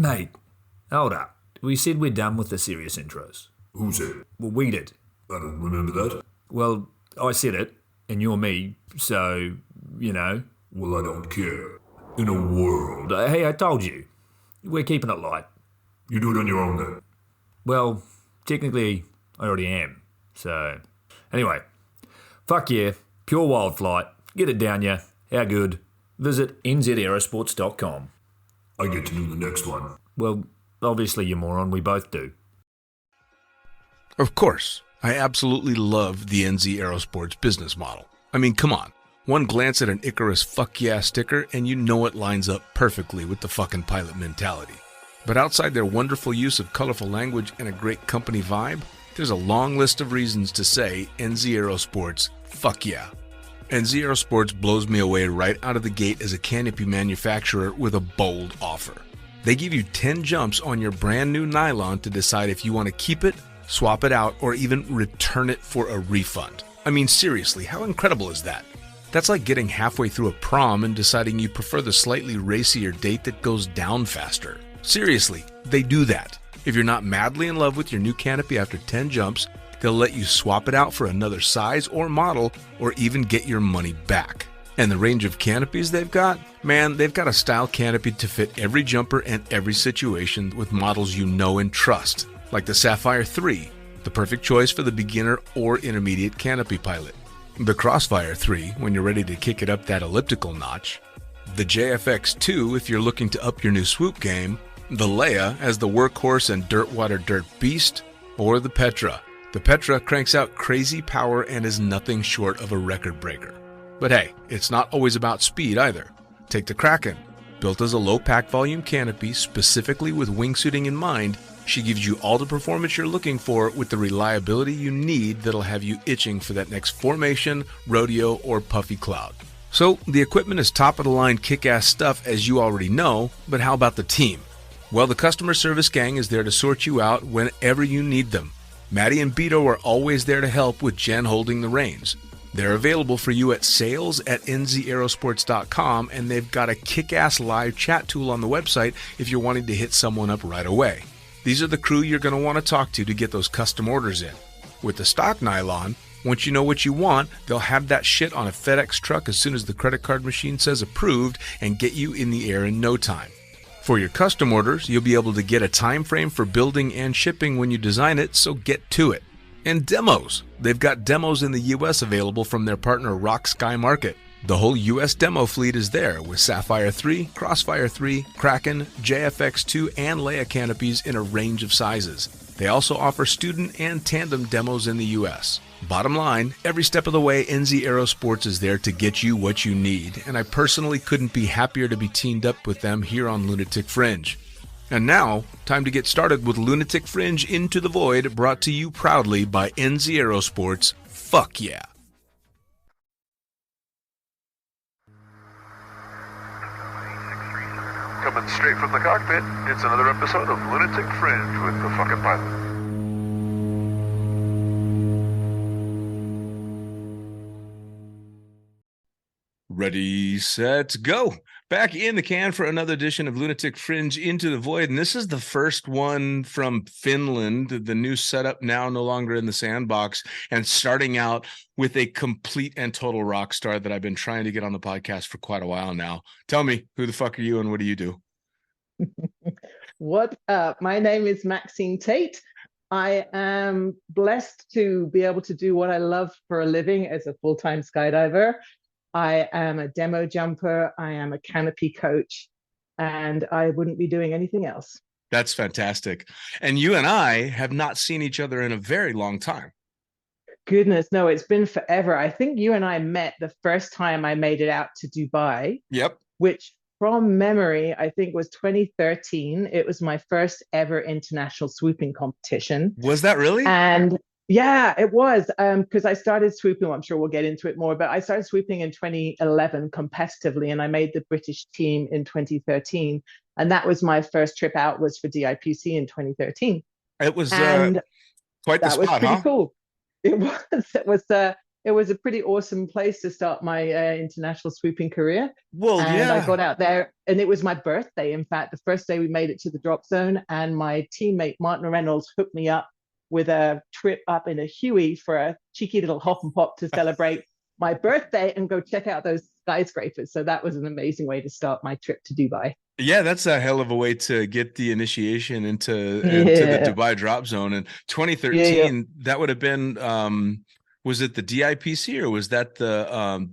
Mate, hold up. We said we're done with the serious intros. Who said? Well, we did. I don't remember that. Well, I said it, and you're me, so, you know. Well, I don't care. In a world... Hey, I told you. We're keeping it light. You do it on your own then. Well, technically, I already am. So, anyway. Fuck yeah. Pure wild flight. Get it down ya. How good? Visit nzaerosports.com. I get to do the next one. Well, obviously, you moron. We both do. Of course. I absolutely love the NZ Aerosports business model. I mean, come on. One glance at an Icarus fuck yeah sticker and you know it lines up perfectly with the fucking pilot mentality. But outside their wonderful use of colorful language and a great company vibe, there's a long list of reasons to say NZ Aerosports fuck yeah. NZ Aerosports blows me away right out of the gate as a canopy manufacturer with a bold offer. They give you 10 jumps on your brand new nylon to decide if you want to keep it, swap it out, or even return it for a refund. I mean, seriously, how incredible is that? That's like getting halfway through a prom and deciding you prefer the slightly racier date that goes down faster. Seriously, they do that. If you're not madly in love with your new canopy after 10 jumps, they'll let you swap it out for another size or model, or even get your money back. And the range of canopies they've got? Man, they've got a style canopy to fit every jumper and every situation with models you know and trust, like the Sapphire 3, the perfect choice for the beginner or intermediate canopy pilot. The Crossfire 3, when you're ready to kick it up that elliptical notch. The JFX 2, if you're looking to up your new swoop game. The Leia as the workhorse and dirtwater dirt beast. Or the Petra. The Petra cranks out crazy power and is nothing short of a record breaker. But hey, it's not always about speed either. Take the Kraken. Built as a low pack volume canopy specifically with wingsuiting in mind, she gives you all the performance you're looking for with the reliability you need that'll have you itching for that next formation, rodeo, or puffy cloud. So the equipment is top of the line kick-ass stuff as you already know, but how about the team? Well, the customer service gang is there to sort you out whenever you need them. Maddie and Beto are always there to help with Jen holding the reins. They're available for you at sales@nzaerosports.com, and they've got a kick-ass live chat tool on the website if you're wanting to hit someone up right away. These are the crew you're going to want to talk to get those custom orders in. With the stock nylon, once you know what you want, they'll have that shit on a FedEx truck as soon as the credit card machine says approved and get you in the air in no time. For your custom orders, you'll be able to get a time frame for building and shipping when you design it, so get to it. And demos. They've got demos in the US available from their partner Rock Sky Market. The whole US demo fleet is there with Sapphire 3, Crossfire 3, Kraken, JFX2, and Leia canopies in a range of sizes. They also offer student and tandem demos in the US. Bottom line, every step of the way, NZ Aerosports is there to get you what you need, and I personally couldn't be happier to be teamed up with them here on Lunatic Fringe. And now, time to get started with Lunatic Fringe Into the Void, brought to you proudly by NZ Aerosports. Fuck yeah. Coming straight from the cockpit, it's another episode of Lunatic Fringe with the fucking pilot. Ready, set, go. Back in the can for another edition of Lunatic Fringe Into the Void. And this is the first one from Finland, the new setup now no longer in the sandbox, and starting out with a complete and total rock star that I've been trying to get on the podcast for quite a while now. Tell me, who the fuck are you and what do you do? What up? My name is Maxine Tate. I am blessed to be able to do what I love for a living as a full-time skydiver. I am a demo jumper, I am a canopy coach, and I wouldn't be doing anything else. That's fantastic. And you and I have not seen each other in a very long time. Goodness, no, it's been forever. I think you and I met the first time I made it out to Dubai. Yep. Which from memory, I think was 2013. It was my first ever international swooping competition. Was that really? And yeah, it was, because I started swooping, well, I'm sure we'll get into it more, but I started swooping in 2011 competitively, and I made the British team in 2013. And that was my first trip out, was for DIPC in 2013. It was and quite the that spot, was pretty cool. It was it was a pretty awesome place to start my international swooping career. Well, And I yeah. got out there, and it was my birthday. In fact, the first day we made it to the drop zone, and my teammate Martin Reynolds hooked me up with a trip up in a Huey for a cheeky little hop and pop to celebrate my birthday and go check out those skyscrapers. So that was an amazing way to start my trip to Dubai. Yeah, that's a hell of a way to get the initiation into the Dubai drop zone. In 2013, that would have been was it the DIPC or was that the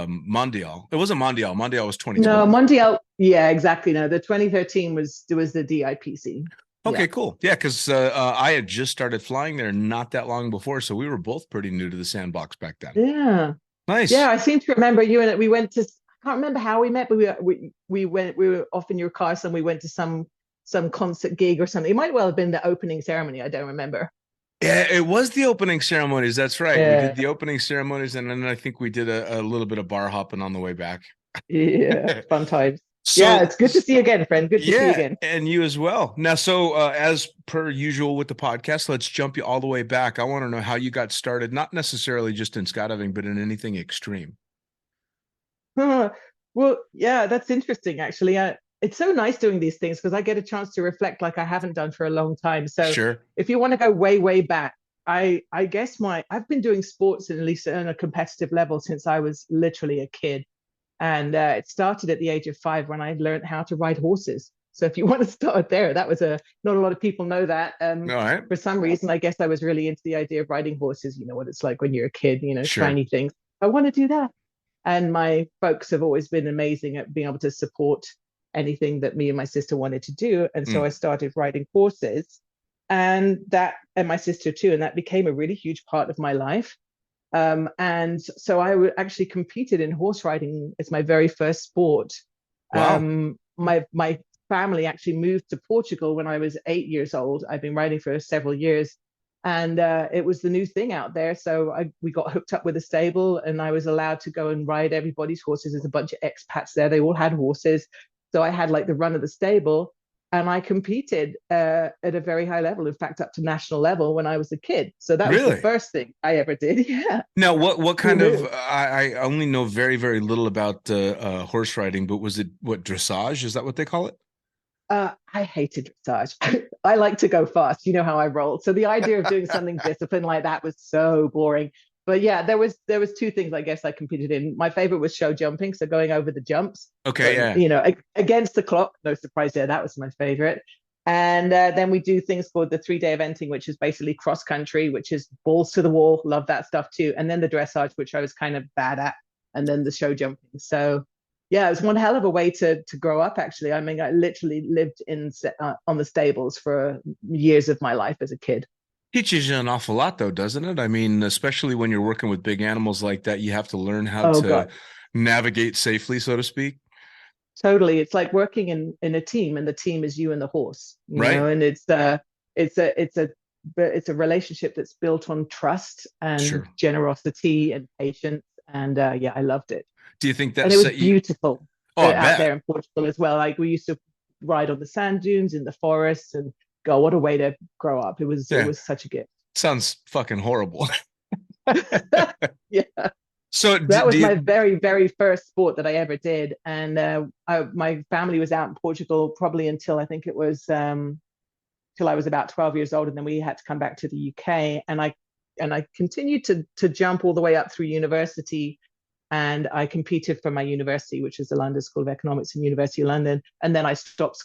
Mondial? It wasn't Mondial. Mondial was 2012. No, Mondial. Yeah, exactly. No, the 2013 was the DIPC. Okay, Yeah. cool. Yeah, because I had just started flying there not that long before, so we were both pretty new to the sandbox back then. Yeah. Nice. Yeah, I seem to remember you and we went to. I can't remember how we met, but we were off in your car, and we went to some concert gig or something. It might well have been the opening ceremony. I don't remember. Yeah, it was the opening ceremonies. That's right. Yeah. We did the opening ceremonies, and then I think we did a little bit of bar hopping on the way back. Yeah, fun times. So, yeah, it's good to see you again, friend. Good to see you again. And you as well. Now, so as per usual with the podcast, let's jump you all the way back. I want to know how you got started, not necessarily just in skydiving, but in anything extreme. Well, yeah, that's interesting, actually. It's so nice doing these things because I get a chance to reflect like I haven't done for a long time. So sure. If you want to go way, way back, I guess I've been doing sports at least on a competitive level since I was literally a kid. And it started at the age of 5 when I learned how to ride horses. So if you want to start there, that was not a lot of people know that. All right. For some reason, I guess I was really into the idea of riding horses. You know what it's like when you're a kid, Sure. shiny things. I want to do that. And my folks have always been amazing at being able to support anything that me and my sister wanted to do. And so I started riding horses and my sister too. And that became a really huge part of my life. And so I actually competed in horse riding as my very first sport. Wow. My family actually moved to Portugal when I was 8 years old. I've been riding for several years, and it was the new thing out there. So we got hooked up with a stable, and I was allowed to go and ride everybody's horses. There's a bunch of expats there. They all had horses. So I had like the run of the stable. And I competed at a very high level, in fact, up to national level when I was a kid. So that was the first thing I ever did. Yeah. Now, what kind of, I only know very, very little about horse riding, but was it dressage? Is that what they call it? I hated dressage. I like to go fast. You know how I roll. So the idea of doing something disciplined like that was so boring. But yeah, there was 2 things I guess I competed in. My favorite was show jumping, so going over the jumps. Okay, yeah. Against the clock. No surprise there. That was my favorite. And then we do things called the 3-day eventing, which is basically cross country, which is balls to the wall. Love that stuff too. And then the dressage, which I was kind of bad at, and then the show jumping. So yeah, it was one hell of a way to grow up. Actually, I mean, I literally lived on the stables for years of my life as a kid. Teaches you an awful lot, though, doesn't it? I mean, especially when you're working with big animals like that, you have to learn how to navigate safely, so to speak. Totally, it's like working in a team, and the team is you and the horse, right? And it's a relationship that's built on trust and generosity and patience, and yeah, I loved it. Do you think that? And it was beautiful out there in Portugal as well. Like we used to ride on the sand dunes in the forests and. God, what a way to grow up. It was such a gift. Sounds fucking horrible. Yeah. So that was my very, very first sport that I ever did. And my family was out in Portugal probably until I think it was till I was about 12 years old. And then we had to come back to the UK. And I continued to jump all the way up through university. And I competed for my university, which is the London School of Economics and University of London. And then I stopped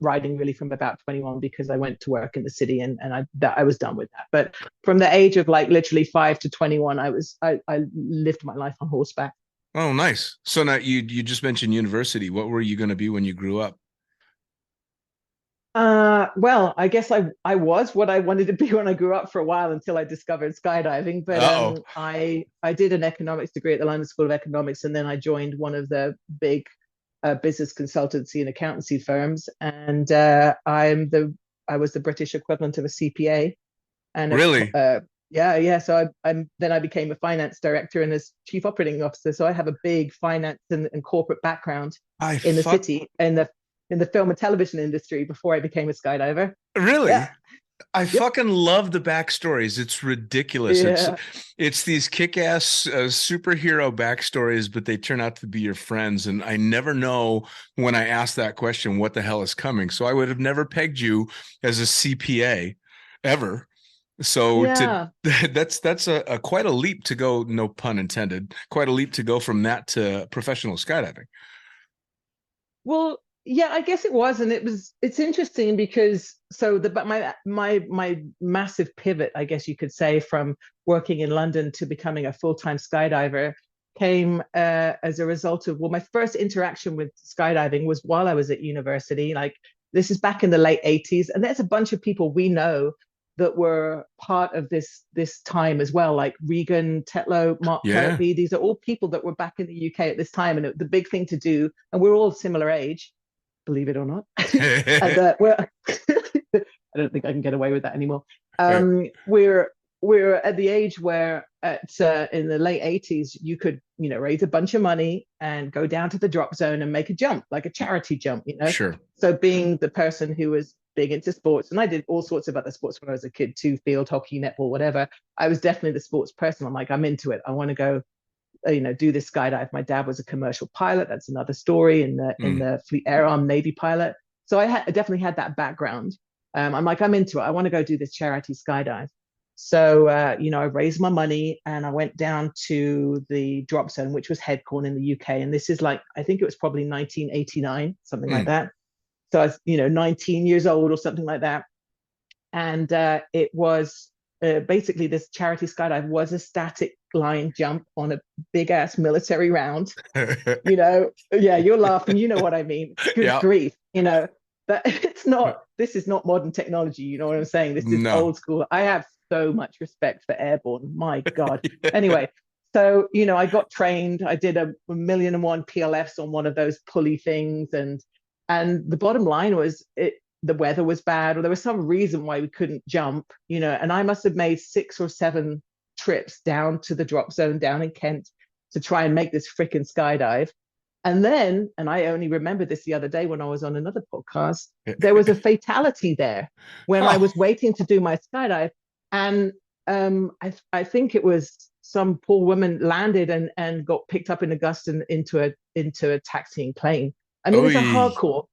riding really from about 21 because I went to work in the city and I was done with that. But from the age of like literally 5 to 21, I lived my life on horseback. Oh, nice. So now you just mentioned university. What were you going to be when you grew up? Well, I guess I was what I wanted to be when I grew up for a while until I discovered skydiving. But I did an economics degree at the London School of Economics, and then I joined one of the big business consultancy and accountancy firms, and I was the British equivalent of a CPA. And really, yeah. So I became a finance director and as chief operating officer. So I have a big finance and corporate background city in the film and television industry before I became a skydiver. Really? Yeah. I fucking love the backstories. It's ridiculous. Yeah. It's these kick-ass superhero backstories, but they turn out to be your friends. And I never know when I ask that question, what the hell is coming? So I would have never pegged you as a CPA ever. So Yeah. that's a quite a leap to go, no pun intended, quite a leap to go from that to professional skydiving. Well, yeah, I guess it was, and it's interesting because but my massive pivot, I guess you could say, from working in London to becoming a full-time skydiver came as a result of, well, my first interaction with skydiving was while I was at university. Like, this is back in the late 80s, and there's a bunch of people we know that were part of this time as well, like Regan Tetlow, Mark Kirkby. These are all people that were back in the UK at this time, and the big thing to do, and we're all similar age, believe it or not. And, well, I don't think I can get away with that anymore. We're at the age where in the late 80s, you could, raise a bunch of money and go down to the drop zone and make a jump, like a charity jump, Sure. So being the person who was big into sports, and I did all sorts of other sports when I was a kid too, field hockey, netball, whatever. I was definitely the sports person. I'm like, I'm into it. I want to go, do this skydive. My dad was a commercial pilot. That's another story, in the Fleet Air Arm Navy pilot. So I definitely had that background. I'm like, I'm into it. I want to go do this charity skydive. So, I raised my money and I went down to the drop zone, which was Headcorn in the UK. And this is like, I think it was probably 1989, something like that. So I was, 19 years old or something like that. And it was basically, this charity skydive was a static line jump on a big ass military round. Yeah, you're laughing. You know what I mean? Good grief, but this is not modern technology. You know what I'm saying? This is old school. I have so much respect for airborne. My God. Anyway, so, I got trained. I did a 1,000,001 PLFs on one of those pulley things. And the bottom line was, the weather was bad, or there was some reason why we couldn't jump, and I must have made 6 or 7 trips down to the drop zone down in Kent to try and make this freaking skydive. And I only remember this the other day when I was on another podcast, there was a fatality there when I was waiting to do my skydive. And I think it was some poor woman landed and got picked up in a gust and into a taxiing plane. I mean, it's a hardcore.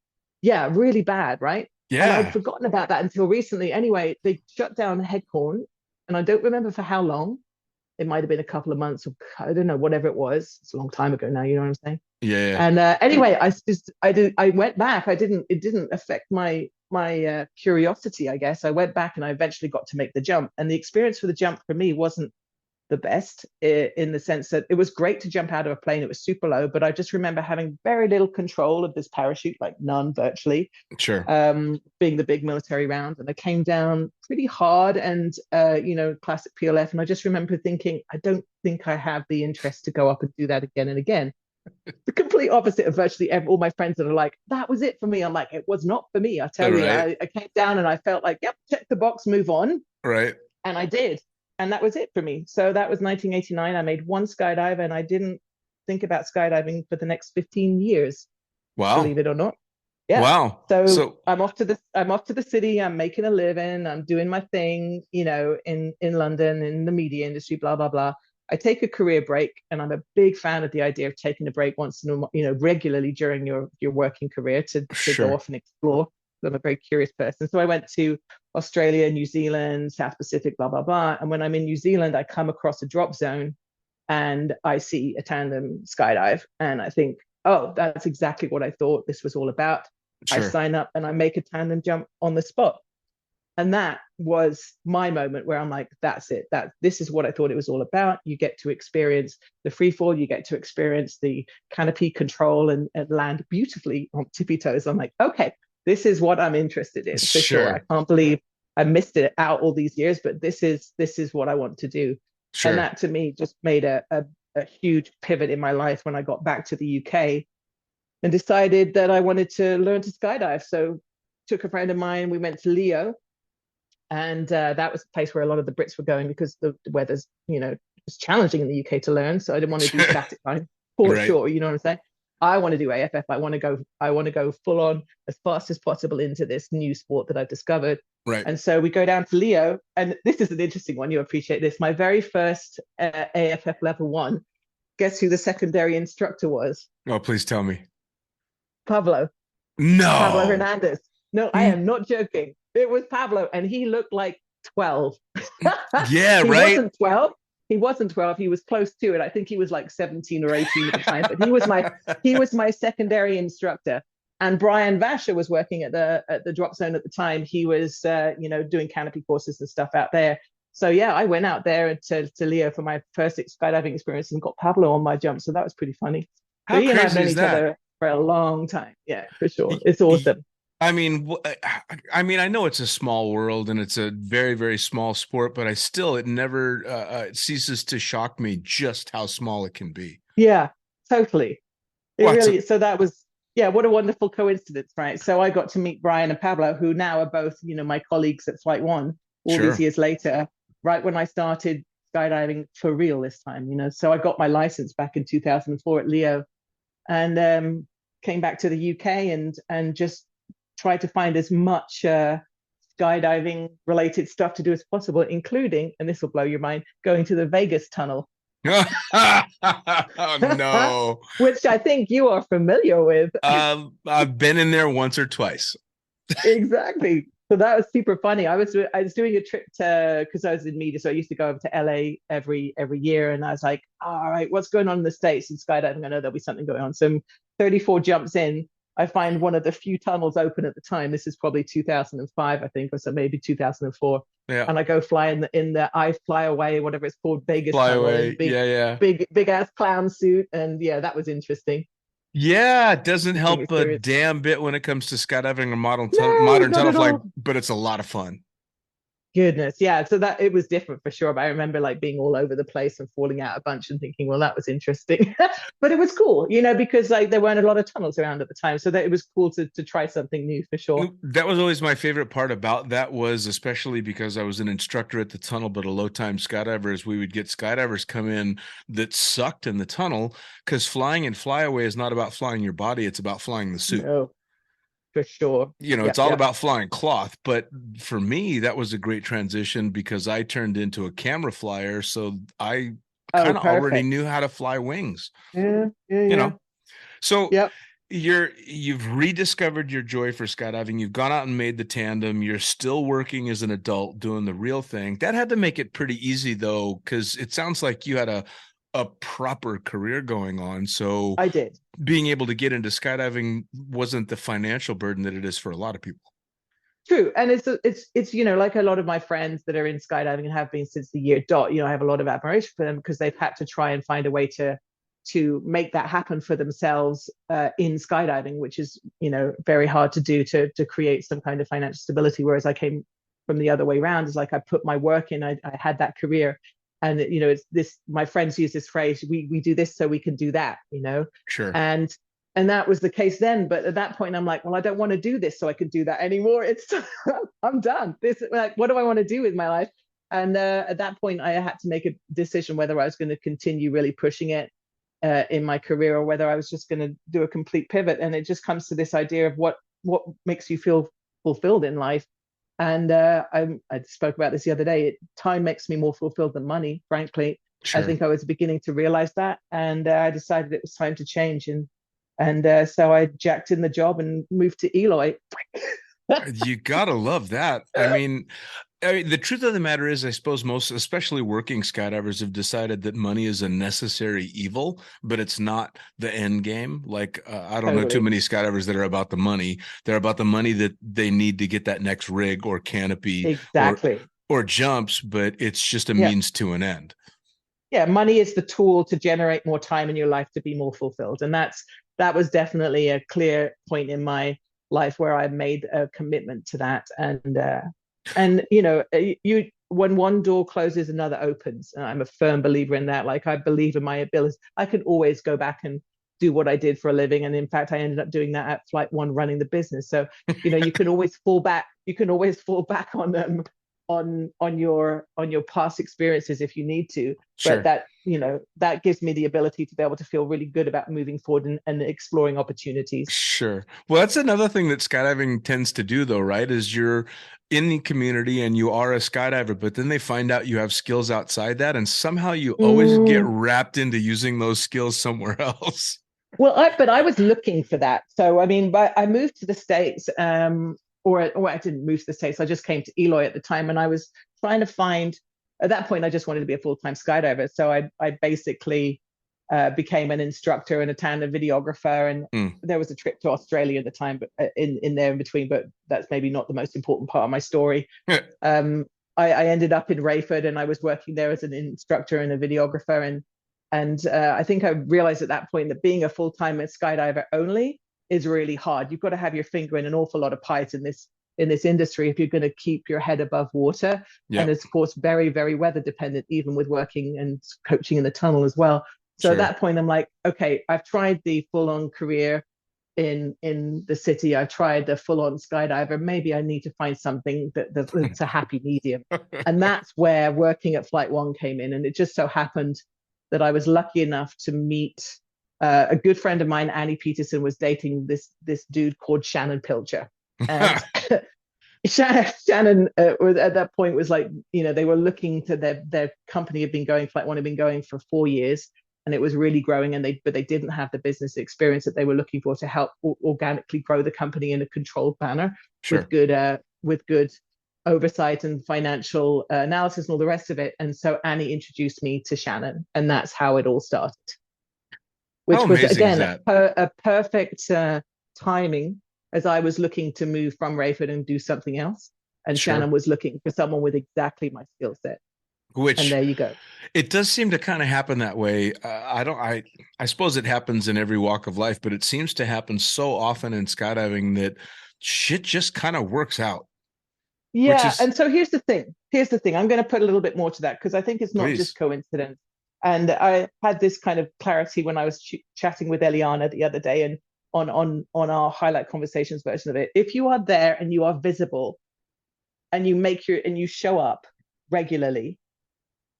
Yeah, really bad, right? Yeah. And I'd forgotten about that until recently. Anyway, they shut down Headcorn, and I don't remember for how long. It might have been a couple of months, or I don't know, whatever it was. It's a long time ago now, you know what I'm saying? Yeah. And anyway, I went back. It didn't affect my curiosity, I guess. I went back and I eventually got to make the jump. And the experience for the jump for me wasn't the best, in the sense that it was great to jump out of a plane. It was super low, but I just remember having very little control of this parachute, like none virtually. Sure. Being the big military round, and I came down pretty hard, and classic PLF. And I just remember thinking, I don't think I have the interest to go up and do that again and again. The complete opposite of virtually all my friends that are like, that was it for me. I'm like, it was not for me. I tell you, I came down and I felt like, yep, check the box, move on. Right. And I did. And that was it for me. So that was 1989. I made one skydive, and I didn't think about skydiving for the next 15 years. Wow. Believe it or not. Yeah. Wow. So I'm off to the city. I'm making a living. I'm doing my thing, in London, in the media industry, blah, blah, blah. I take a career break, and I'm a big fan of the idea of taking a break once in a regularly during your working career to go off and explore. I'm a very curious person. So I went to Australia, New Zealand, South Pacific, blah, blah, blah. And when I'm in New Zealand, I come across a drop zone and I see a tandem skydive. And I think, oh, that's exactly what I thought this was all about. Sure. I sign up and I make a tandem jump on the spot. And that was my moment where I'm like, that's it. This is what I thought it was all about. You get to experience the free fall. You get to experience the canopy control and land beautifully on tippy toes. I'm like, okay, this is what I'm interested in. For sure. I can't believe I missed it out all these years, but this is what I want to do. Sure. And that to me just made a huge pivot in my life when I got back to the UK and decided that I wanted to learn to skydive. So took a friend of mine, we went to Leo, and that was the place where a lot of the Brits were going because the weather's, it's challenging in the UK to learn. So I didn't want to do static line for sure. You know what I'm saying? I want to do AFF. I want to go full on as fast as possible into this new sport that I've discovered. Right. And so we go down to Leo, and this is an interesting one. You'll appreciate this. My very first AFF level 1. Guess who the secondary instructor was? Oh, please tell me. Pablo No. Hernandez. No, I am not joking. It was Pablo, and he looked like 12. Yeah, he right. wasn't 12. He wasn't 12. He was close to it. I think he was like 17 or 18 at the time. But he was my secondary instructor. And Brian Vasher was working at the drop zone at the time. He was doing canopy courses and stuff out there. So yeah, I went out there to Leo for my first skydiving experience and got Pablo on my jump. So that was pretty funny. How so he and I have crazy known is each that? other for a long time. Yeah, for sure. It's awesome. I mean, I know it's a small world and it's a very, very small sport, but it never ceases to shock me just how small it can be. Yeah, totally. So that was, what a wonderful coincidence, right? So I got to meet Brian and Pablo, who now are both, my colleagues at Flight One all these years later, right when I started skydiving for real this time, So I got my license back in 2004 at Leo and came back to the UK and just tried to find as much skydiving related stuff to do as possible, including, and this will blow your mind, going to the Vegas tunnel. Oh, no. Which I think you are familiar with. I've been in there once or twice. Exactly. So that was super funny. I was doing a trip because I was in media, so I used to go over to LA every year, and I was like, all right, what's going on in the States in skydiving? I know there'll be something going on. So 34 jumps in, I find one of the few tunnels open at the time. This is probably 2005, I think, or so maybe 2004. Yeah. And I go fly in the I Fly Away, whatever it's called, Vegas Fly tunnel, away. big ass clown suit, and that was interesting. Yeah, it doesn't help a damn bit when it comes to skydiving or modern tunnel flight, but it's a lot of fun. Goodness, yeah. So that it was different for sure. But I remember like being all over the place and falling out a bunch and thinking, well, that was interesting. But it was cool, because like there weren't a lot of tunnels around at the time. So that it was cool to try something new for sure. That was always my favorite part about that, was especially because I was an instructor at the tunnel, but a low-time skydiver, is we would get skydivers come in that sucked in the tunnel, because flying and flyaway is not about flying your body, it's about flying the suit. No. For sure. It's all about flying cloth. But for me, that was a great transition because I turned into a camera flyer. So I kind of already knew how to fly wings. Yeah. So you've rediscovered your joy for skydiving. You've gone out and made the tandem. You're still working as an adult doing the real thing. That had to make it pretty easy, though, because it sounds like you had a proper career going on. So I did. Being able to get into skydiving wasn't the financial burden that it is for a lot of people. True. And it's like a lot of my friends that are in skydiving and have been since the year dot, I have a lot of admiration for them because they've had to try and find a way to make that happen for themselves in skydiving, which is, very hard to do to create some kind of financial stability. Whereas I came from the other way around. It's like I put my work in, I had that career. And, it's this, my friends use this phrase, we do this so we can do that, Sure. And that was the case then. But at that point, I'm like, well, I don't want to do this so I can do that anymore. I'm done. What do I want to do with my life? And at that point, I had to make a decision whether I was going to continue really pushing it in my career or whether I was just going to do a complete pivot. And it just comes to this idea of what makes you feel fulfilled in life. And I spoke about this the other day. Time makes me more fulfilled than money, frankly. Sure. I think I was beginning to realize that. And I decided it was time to change. And so I jacked in the job and moved to Eloy. You got to love that. I mean, the truth of the matter is, I suppose most, especially working skydivers, have decided that money is a necessary evil, but it's not the end game. Like, I don't know too many skydivers that are about the money. They're about the money that they need to get that next rig or canopy exactly. or jumps, but it's just a means to an end. Yeah, money is the tool to generate more time in your life to be more fulfilled. And that was definitely a clear point in my life where I made a commitment to that. And when one door closes, another opens. And I'm a firm believer in that. Like, I believe in my abilities. I can always go back and do what I did for a living. And in fact, I ended up doing that at Flight One, running the business. So, you can always fall back. You can always fall back on on your past experiences if you need to, Sure. but that, that gives me the ability to be able to feel really good about moving forward and exploring opportunities. Sure. Well, that's another thing that skydiving tends to do, though, right? Is you're in the community and you are a skydiver, but then they find out you have skills outside that, and somehow you always get wrapped into using those skills somewhere else. Well, but I was looking for that. So, I mean, but I moved to the States, or I didn't move to the States. I just came to Eloy at the time, and I was trying to find, at that point, I just wanted to be a full-time skydiver. So I basically became an instructor and a tandem videographer. And there was a trip to Australia at the time, but in there in between, but that's maybe not the most important part of my story. I ended up in Rayford, and I was working there as an instructor and a videographer. And I think I realized at that point that being a full-time skydiver only is really hard. You've got to have your finger in an awful lot of pies in this industry if you're going to keep your head above water. Yep. And it's, of course, very, very weather dependent, even with working and coaching in the tunnel as well. So At that point, I'm like, okay, I've tried the full-on career in the city. I've tried the full-on skydiver. Maybe I need to find something that's a happy medium. And that's where working at Flight One came in. And it just so happened that I was lucky enough to meet a good friend of mine, Annie Peterson, was dating this dude called Shannon Pilcher. And Shannon was at that point was like, they were looking to their company had been going, Flight One had been going for 4 years, and it was really growing, but they didn't have the business experience that they were looking for to help organically grow the company in a controlled manner with good oversight and financial analysis and all the rest of it. And so Annie introduced me to Shannon, and that's how it all started, which was again a perfect timing, as I was looking to move from Rayford and do something else, and Shannon was looking for someone with exactly my skill set. And there you go. It does seem to kind of happen that way. I suppose it happens in every walk of life, but it seems to happen so often in skydiving that shit just kind of works out. Yeah, and so here's the thing. I'm going to put a little bit more to that, because I think it's not just coincidence. And I had this kind of clarity when I was chatting with Eliana the other day, and on our Highlight Conversations version of it. If you are there and you are visible, and you show up regularly,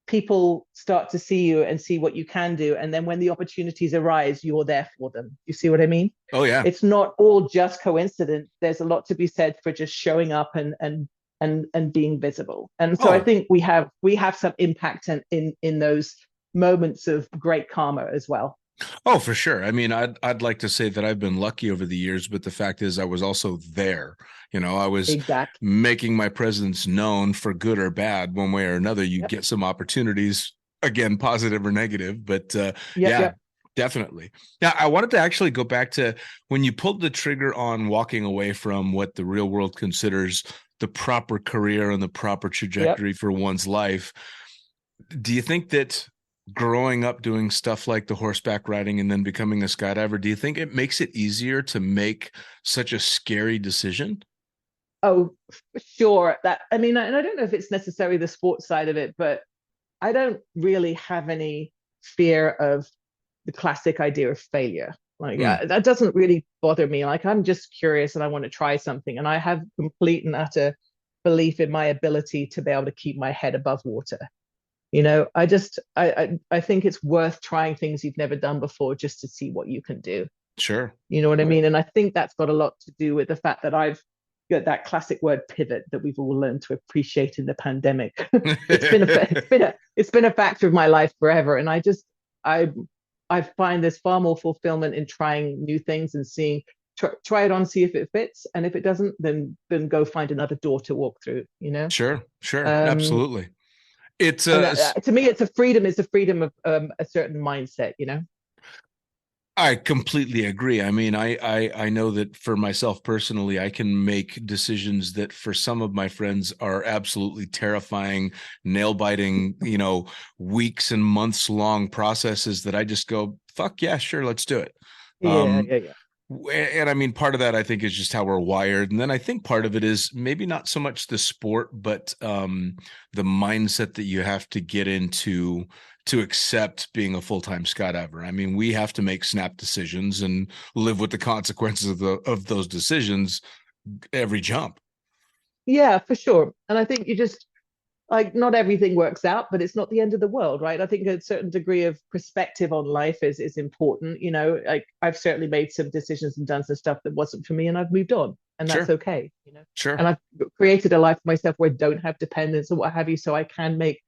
people start to see you and see what you can do. And then when the opportunities arise, you're there for them. You see what I mean? Oh yeah. It's not all just coincidence. There's a lot to be said for just showing up and being visible. And so I think we have some impact in those moments of great karma as well. Oh, for sure. I mean, I'd like to say that I've been lucky over the years, but the fact is I was also there. I was making my presence known, for good or bad, one way or another. You get some opportunities, again, positive or negative, but definitely. Now, I wanted to actually go back to when you pulled the trigger on walking away from what the real world considers the proper career and the proper trajectory for one's life. Do you think that growing up doing stuff like the horseback riding and then becoming a skydiver, do you think it makes it easier to make such a scary decision? Oh, sure. And I don't know if it's necessarily the sports side of it, but I don't really have any fear of the classic idea of failure. That doesn't really bother me. I'm just curious and I want to try something. And I have complete and utter belief in my ability to be able to keep my head above water. I think it's worth trying things you've never done before just to see what you can do. Sure. You know what I mean? And I think that's got a lot to do with the fact that I've got that classic word pivot that we've all learned to appreciate in the pandemic. It's been a factor of my life forever. And I find there's far more fulfillment in trying new things and seeing, try it on, see if it fits. And if it doesn't, then go find another door to walk through, Sure. Absolutely. It's to me, it's a freedom of a certain mindset, I completely agree. I mean, I know that for myself personally, I can make decisions that for some of my friends are absolutely terrifying, nail biting, weeks and months long processes that I just go, fuck yeah, sure, let's do it. Yeah. And I mean, part of that I think is just how we're wired. And then I think part of it is maybe not so much the sport, but the mindset that you have to get into to accept being a full-time skydiver. I mean, we have to make snap decisions and live with the consequences of those decisions every jump. Yeah, for sure. And I think like not everything works out, but it's not the end of the world, right? I think a certain degree of perspective on life is important. You know, like I've certainly made some decisions and done some stuff that wasn't for me, and I've moved on, and that's Sure. okay. You know, Sure. and I've created a life for myself where I don't have dependence or what have you, so I can make.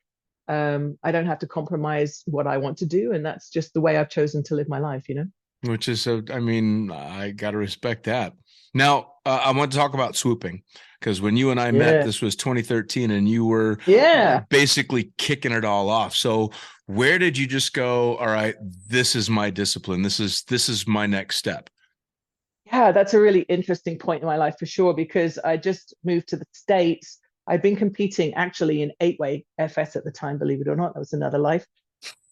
I don't have to compromise what I want to do, and that's just the way I've chosen to live my life. You know. Which is so, I mean, I got to respect that. Now, I want to talk about swooping, because when you and I met, Yeah. this was 2013, and you were Yeah. basically kicking it all off. So where did you just go, all right, this is my discipline. This is my next step? Yeah, that's a really interesting point in my life for sure, because I just moved to the States. I'd been competing actually in 8-way FS at the time, believe it or not. That was another life.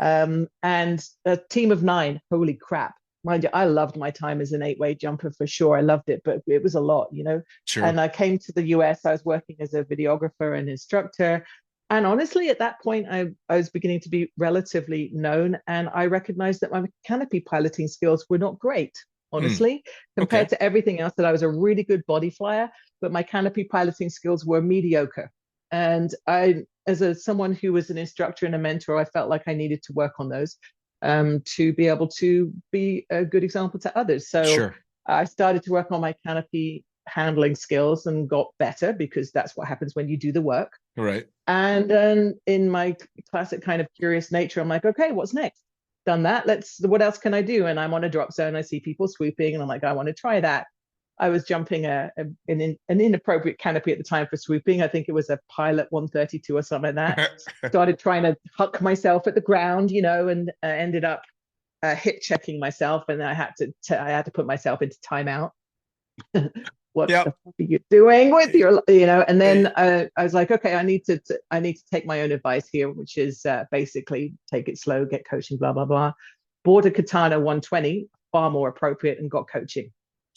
And a team of 9, holy crap. Mind you, I loved my time as an 8-way jumper for sure. I loved it, but it was a lot, you know. Sure. And I came to the US. I was working as a videographer and instructor. And honestly, at that point, I was beginning to be relatively known. And I recognized that my canopy piloting skills were not great, honestly, compared to everything else. That I was a really good body flyer, but my canopy piloting skills were mediocre. And I, as someone who was an instructor and a mentor, I felt like I needed to work on those to be able to be a good example to others. So Sure. I started to work on my canopy handling skills and got better, because that's what happens when you do the work. Right. And then in my classic kind of curious nature, I'm like, okay, what's next? Done that. What else can I do? And I'm on a drop zone. I see people swooping and I'm like, I want to try that. I was jumping an inappropriate canopy at the time for swooping. I think it was a Pilot 132 or something like that. Started trying to huck myself at the ground, you know, and ended up hip checking myself, and I had to put myself into timeout. What the fuck are you doing with your, you know? And then I was like, okay, I need to take my own advice here, which is basically take it slow, get coaching, blah blah blah. Bought a Katana 120, far more appropriate, and got coaching.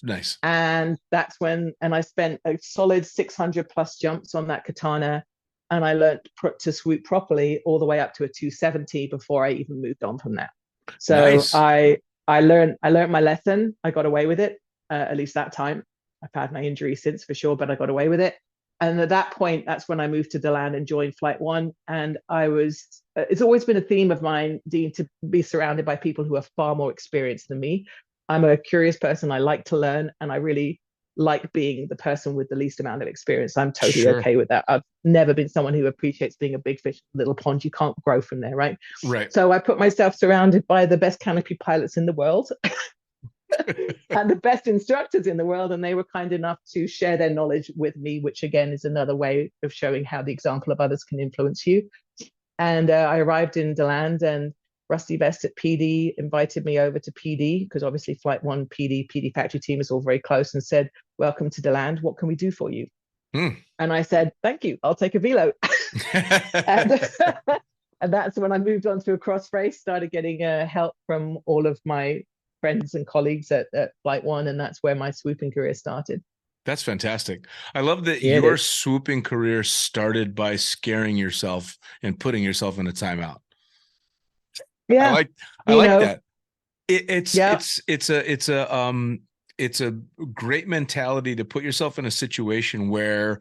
Nice. And that's when, and I spent a solid 600 plus jumps on that Katana, and I learned to swoop properly all the way up to a 270 before I even moved on from that. So nice. I learned my lesson. I got away with it, at least that time. I've had my injury since for sure, but I got away with it. And at that point, that's when I moved to DeLand and joined Flight One. And it's always been a theme of mine, Dean, to be surrounded by people who are far more experienced than me. I'm a curious person. I like to learn, and I really like being the person with the least amount of experience. I'm totally okay with that. I've never been someone who appreciates being a big fish in a little pond. You can't grow from there, right? Right. So I put myself surrounded by the best canopy pilots in the world and the best instructors in the world, and they were kind enough to share their knowledge with me, which again is another way of showing how the example of others can influence you. And I arrived in DeLand, and Rusty Vest at PD invited me over to PD, because obviously Flight One, PD factory team is all very close, and said, welcome to DeLand, what can we do for you? And I said, thank you, I'll take a velo. And that's when I moved on to a cross race, started getting help from all of my friends and colleagues at Flight One, and that's where my swooping career started. That's fantastic. I love that your swooping career started by scaring yourself and putting yourself in a timeout. Yeah, I like that. It's a great mentality to put yourself in a situation where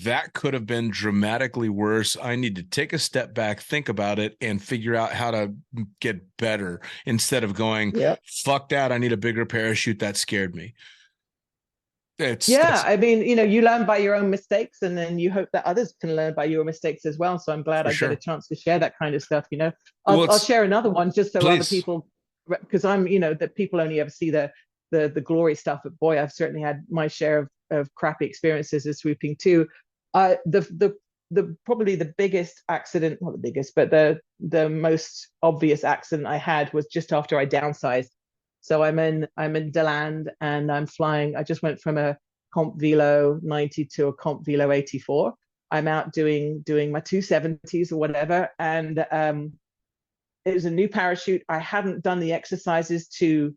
that could have been dramatically worse. I need to take a step back, think about it, and figure out how to get better, instead of going, fuck that, I need a bigger parachute, that scared me. I mean, you know, you learn by your own mistakes, and then you hope that others can learn by your mistakes as well. So I'm glad I get a chance to share that kind of stuff. You know, I'll share another one just so other people, because I'm, you know, that people only ever see the glory stuff. But boy, I've certainly had my share of crappy experiences as swooping too. The probably the biggest accident, not the biggest, but the most obvious accident I had was just after I downsized. So I'm in DeLand, and I'm flying. I just went from a comp velo 90 to a comp velo 84. I'm out doing my 270s or whatever, and it was a new parachute. I hadn't done the exercises to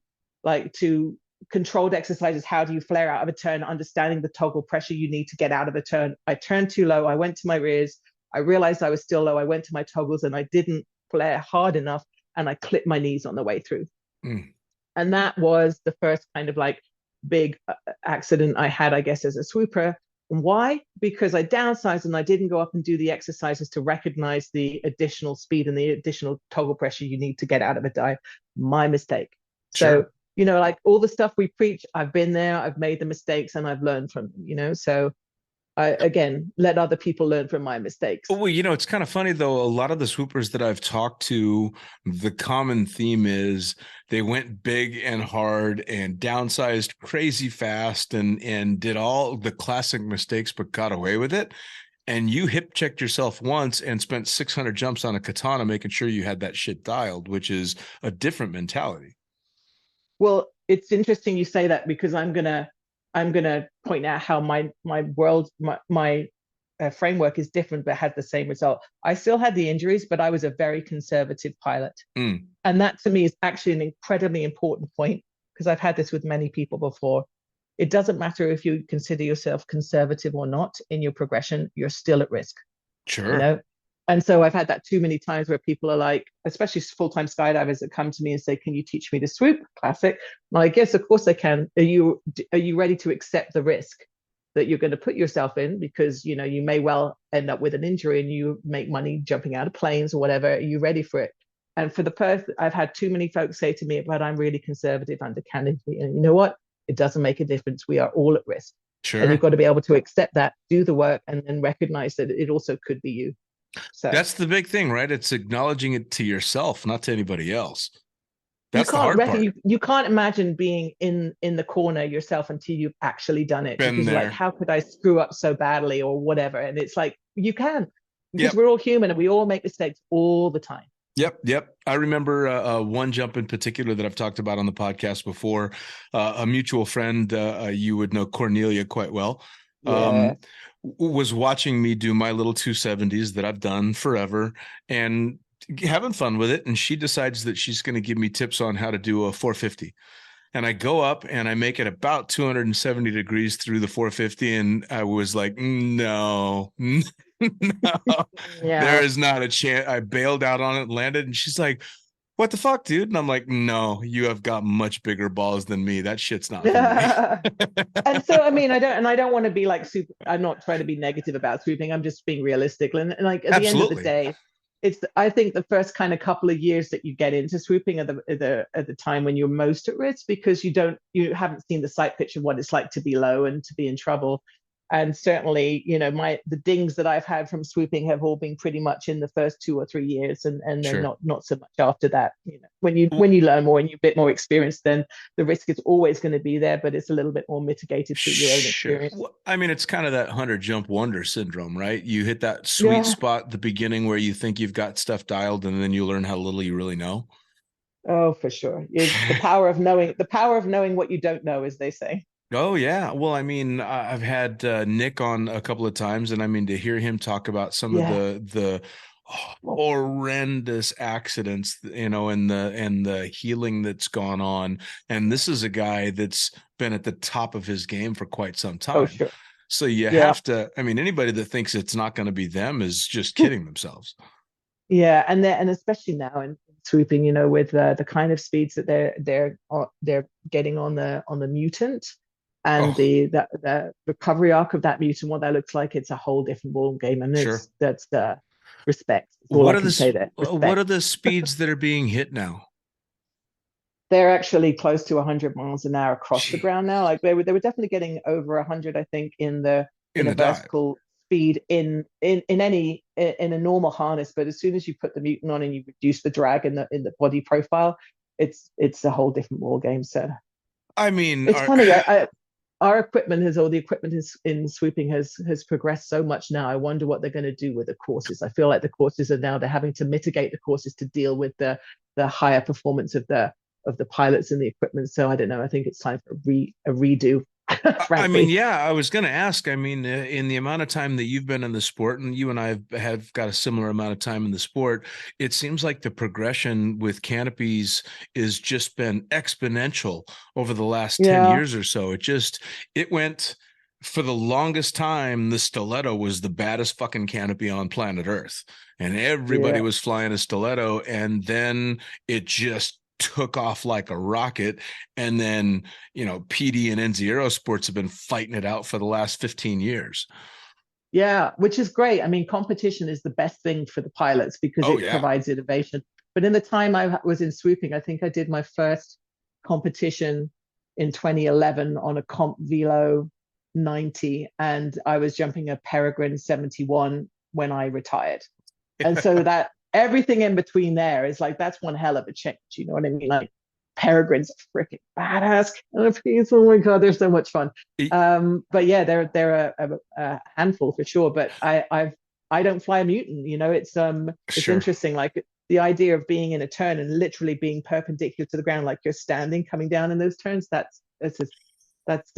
controlled exercises. How do you flare out of a turn? Understanding the toggle pressure you need to get out of a turn. I turned too low. I went to my rears. I realized I was still low. I went to my toggles, and I didn't flare hard enough, and I clipped my knees on the way through. And that was the first kind of like big accident I had, I guess, as a swooper. Why? Because I downsized and I didn't go up and do the exercises to recognize the additional speed and the additional toggle pressure you need to get out of a dive. My mistake. So, Sure. like all the stuff we preach, I've been there, I've made the mistakes, and I've learned from them. So again, let other people learn from my mistakes. Well, it's kind of funny though. A lot of the swoopers that I've talked to, the common theme is they went big and hard and downsized crazy fast and did all the classic mistakes, but got away with it. And you hip checked yourself once and spent 600 jumps on a katana, making sure you had that shit dialed, which is a different mentality. Well, it's interesting you say that, because I'm gonna point out how my world, my framework is different, but had the same result. I still had the injuries, but I was a very conservative pilot. And that to me is actually an incredibly important point, because I've had this with many people before. It doesn't matter if you consider yourself conservative or not in your progression, you're still at risk. Sure. And so I've had that too many times where people are like, especially full-time skydivers that come to me and say, can you teach me to swoop? Classic. Well, I guess, of course I can. Are you ready to accept the risk that you're going to put yourself in? Because, you may well end up with an injury and you make money jumping out of planes or whatever. Are you ready for it? And for the person, I've had too many folks say to me, but I'm really conservative under canopy. And you know what? It doesn't make a difference. We are all at risk. Sure. And you've got to be able to accept that, do the work, and then recognize that it also could be you. So that's the big thing, right? It's acknowledging it to yourself, not to anybody else. That's the hard part. You can't imagine being in the corner yourself until you've actually done it. Been because there. Like, how could I screw up so badly or whatever? And it's like, you can, because we're all human and we all make mistakes all the time. Yep. I remember one jump in particular that I've talked about on the podcast before. A mutual friend, you would know Cornelia quite well, was watching me do my little 270s that I've done forever and having fun with it. And she decides that she's going to give me tips on how to do a 450. And I go up and I make it about 270 degrees through the 450. And I was like, no, there is not a chance. I bailed out on it, landed, and she's like, what the fuck, dude? And I'm like, no, you have got much bigger balls than me. That shit's not for me. And so, I don't want to be like super, I'm not trying to be negative about swooping. I'm just being realistic. And like at the end of the day, I think the first kind of couple of years that you get into swooping are the time when you're most at risk, because you haven't seen the sight picture of what it's like to be low and to be in trouble. And certainly, the dings that I've had from swooping have all been pretty much in the first 2 or 3 years, and then not so much after that. When you learn more and you're a bit more experienced, then the risk is always going to be there, but it's a little bit more mitigated through your own experience. Well, it's kind of that 100 jump wonder syndrome, right? You hit that sweet spot at the beginning where you think you've got stuff dialed, and then you learn how little you really know. Oh, for sure. It's the power of knowing what you don't know, as they say. Oh, yeah. Well, I've had Nick on a couple of times, and to hear him talk about some of the horrendous accidents, and the healing that's gone on. And this is a guy that's been at the top of his game for quite some time. Oh, sure. So you have to, anybody that thinks it's not going to be them is just kidding themselves. Yeah. And especially now in swooping, with the kind of speeds that they're getting on the mutant. And the recovery arc of that mutant, what that looks like, it's a whole different ball game. And that's respect. What are the speeds that are being hit now? They're actually close to 100 miles an hour across the ground now. Like they were definitely getting over 100, I think, in the vertical speed in a normal harness. But as soon as you put the mutant on and you reduce the drag in the body profile, it's a whole different ball game. So it's funny. Our equipment in swooping has progressed so much now. I wonder what they're going to do with the courses. I feel like the courses they're having to mitigate the courses to deal with the higher performance of the pilots and the equipment. So I don't know. I think it's time for a redo. Frankly. I was going to ask, in the amount of time that you've been in the sport, and you and I have got a similar amount of time in the sport, it seems like the progression with canopies is just been exponential over the last 10 years or so. It went, for the longest time, the stiletto was the baddest fucking canopy on planet Earth, and everybody was flying a stiletto, and then it just took off like a rocket. And then, PD and NZ Aerosports have been fighting it out for the last 15 years. Yeah, which is great. I mean, competition is the best thing for the pilots because Oh, it yeah. provides innovation. But in the time I was in swooping, I think I did my first competition in 2011 on a Comp Velo 90, and I was jumping a Peregrine 71 when I retired. And so that everything in between there is like, that's one hell of a change. You know what I mean? Like, Peregrine's freaking badass canopies. Oh my God, they're so much fun. But yeah, they're a handful for sure. But I don't fly a Mutant. It's Sure. interesting. Like the idea of being in a turn and literally being perpendicular to the ground, like you're standing, coming down in those turns. That's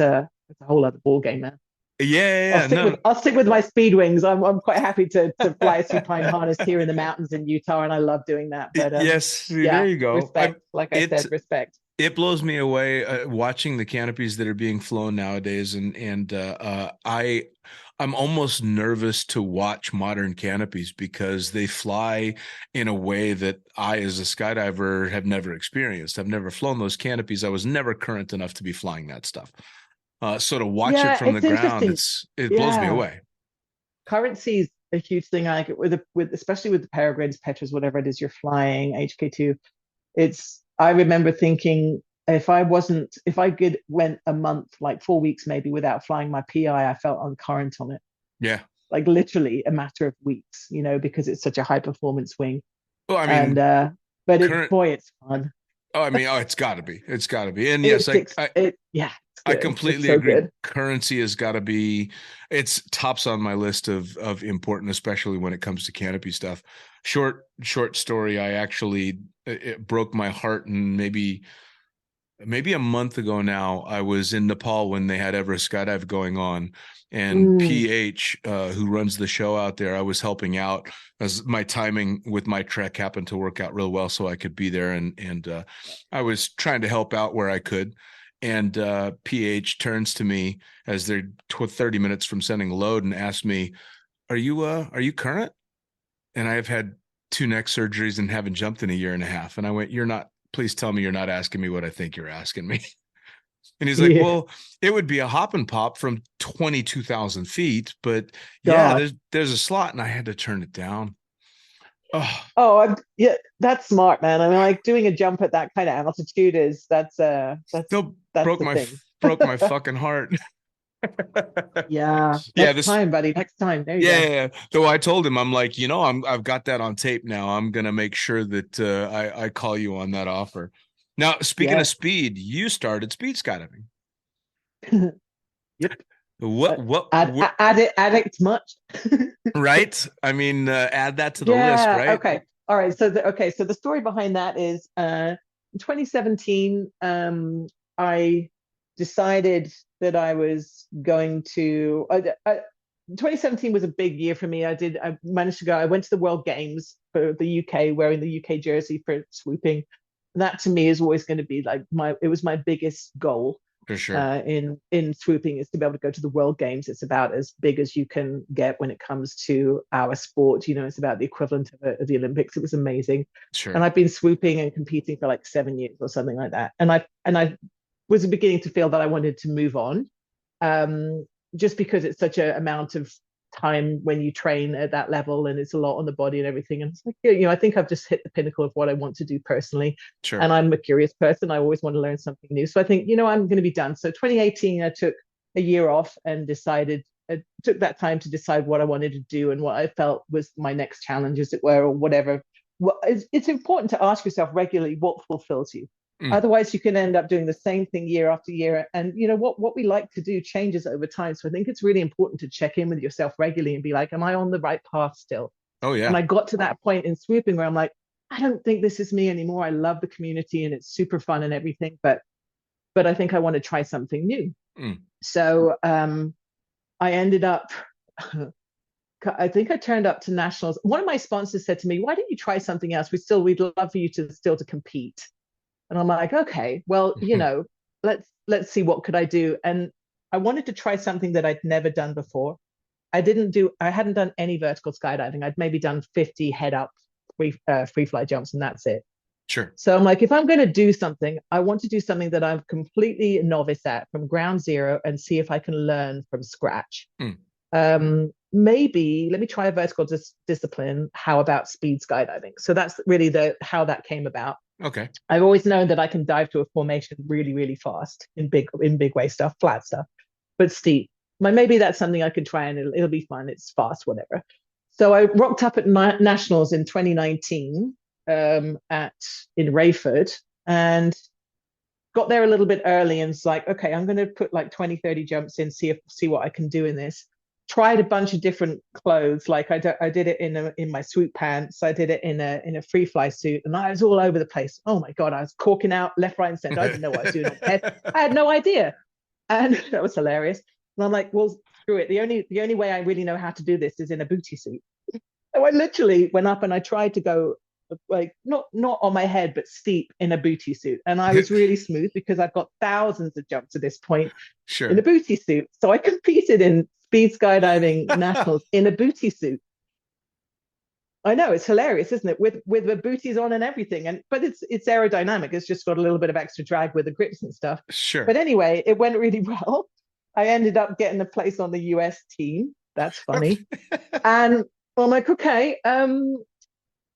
a whole other ball game, man. Yeah. I'll stick with my speed wings. I'm quite happy to fly a supine harness here in the mountains in Utah, and I love doing that. But yes, yeah, there you go. Respect, I said, respect. It blows me away watching the canopies that are being flown nowadays, and I'm almost nervous to watch modern canopies because they fly in a way that I, as a skydiver, have never experienced. I've never flown those canopies. I was never current enough to be flying that stuff. So to watch it from the ground, it blows me away. Currency is a huge thing. I like it especially with the Peregrines, Petras, whatever it is you're flying, HK2. I remember thinking if I went a month, like 4 weeks maybe, without flying my PI, I felt uncurrent on it. Yeah. Like literally a matter of weeks, because it's such a high performance wing. Well, I mean, it's fun. It's got to be. It's got to be. And yes, I completely agree. Good. Currency has got to be. It's tops on my list of important, especially when it comes to canopy stuff. Short story. It broke my heart, and maybe a month ago now, I was in Nepal when they had Everest Skydive going on, and PH, who runs the show out there, I was helping out as my timing with my trek happened to work out real well, so I could be there, and I was trying to help out where I could. And PH turns to me as they're 30 minutes from sending a load and asks me, are you current? And I have had 2 neck surgeries and haven't jumped in a year and a half. And I went, please tell me you're not asking me what I think you're asking me. And he's like, well, it would be a hop and pop from 22,000 feet, but there's a slot. And I had to turn it down. That's smart, man. I mean, like doing a jump at that kind of altitude that's broke my fucking heart. Next time, buddy. Next time. There you go. Yeah. Though I told him, I'm like, I've got that on tape now. I'm gonna make sure that I call you on that offer. Now, speaking of speed, you started speed skydiving. Yep. What addict much? Right. I mean, add that to the list, right? Okay. All right. So the story behind that is in 2017, I decided that I was going to 2017 was a big year for me. I managed to go. I went to the World Games for the UK, wearing the UK jersey for swooping. And that to me is always going to be like it was my biggest goal. For sure. In swooping is to be able to go to the World Games. It's about as big as you can get when it comes to our sport. It's about the equivalent of the Olympics. It was amazing. Sure. And I've been swooping and competing for like 7 years or something like that. And I was beginning to feel that I wanted to move on, just because it's such an amount of time when you train at that level, and it's a lot on the body and everything. And it's like, I think I've just hit the pinnacle of what I want to do personally. Sure. And I'm a curious person. I always want to learn something new. So I think, I'm going to be done. So 2018, I took a year off and took that time to decide what I wanted to do and what I felt was my next challenge, as it were, or whatever. It's important to ask yourself regularly what fulfills you. Otherwise, you can end up doing the same thing year after year. And what we like to do changes over time. So I think it's really important to check in with yourself regularly and be like, am I on the right path still? Oh, yeah. And I got to that point in swooping where I'm like, I don't think this is me anymore. I love the community and it's super fun and everything, but I think I want to try something new. So I ended up, I think I turned up to nationals. One of my sponsors said to me, why don't you try something else? We'd love for you to compete. And I'm like, okay, well, let's see, what could I do? And I wanted to try something that I'd never done before. I hadn't done any vertical skydiving. I'd maybe done 50 head up free fly jumps, and that's it. Sure. So I'm like, if I'm going to do something, I want to do something that I'm completely novice at from ground zero and see if I can learn from scratch. Maybe let me try a vertical discipline. How about speed skydiving? So that's really how that came about. Okay. I've always known that I can dive to a formation really, really fast in big wave stuff, flat stuff, but steep. Maybe that's something I could try and it'll be fun. It's fast, whatever. So I rocked up at nationals in 2019 in Rayford and got there a little bit early and it's like, okay, I'm going to put like 20, 30 jumps in, see what I can do in this. Tried a bunch of different clothes. Like I did it in my swoop pants. I did it in a free fly suit, and I was all over the place. Oh my God, I was corking out left, right, and center. I didn't know what I was doing on my head. I had no idea, and that was hilarious. And I'm like, well, screw it. The only way I really know how to do this is in a booty suit. So I literally went up and I tried to go like not on my head, but steep in a booty suit, and I was really smooth because I've got thousands of jumps at this point in a booty suit. So I competed in speed skydiving nationals in a booty suit. I know, it's hilarious, isn't it? With the booties on and everything, but it's aerodynamic. It's just got a little bit of extra drag with the grips and stuff. Sure. But anyway, it went really well. I ended up getting a place on the US team. That's funny. And I'm like, okay,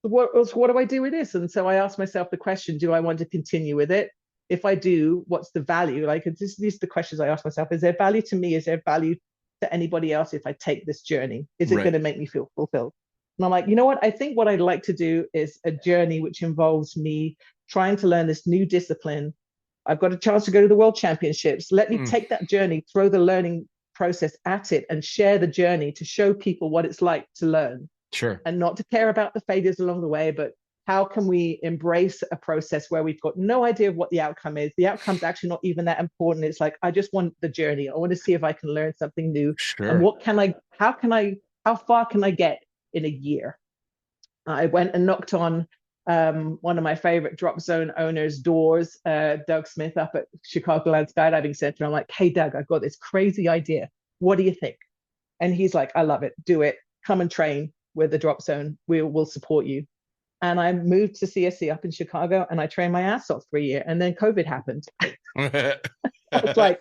what do I do with this? And so I asked myself the question, do I want to continue with it? If I do, what's the value? Like, these are the questions I ask myself. Is there value to me? Is there value to anybody else if I take this journey? Is it going to make me feel fulfilled? And I'm like, you know what? I think what I'd like to do is a journey which involves me trying to learn this new discipline. I've got a chance to go to the World Championships. Let me take that journey, throw the learning process at it, and share the journey to show people what it's like to learn. Sure. And not to care about the failures along the way, but how can we embrace a process where we've got no idea of what the outcome is? The outcome's actually not even that important. It's like, I just want the journey. I want to see if I can learn something new. Sure. And how far can I get in a year? I went and knocked on one of my favorite drop zone owners' doors, Doug Smith up at Chicagoland Skydiving Center. I'm like, hey, Doug, I've got this crazy idea. What do you think? And he's like, I love it. Do it. Come and train with the drop zone. We'll support you. And I moved to CSC up in Chicago and I trained my ass off for a year. And then COVID happened. I was like,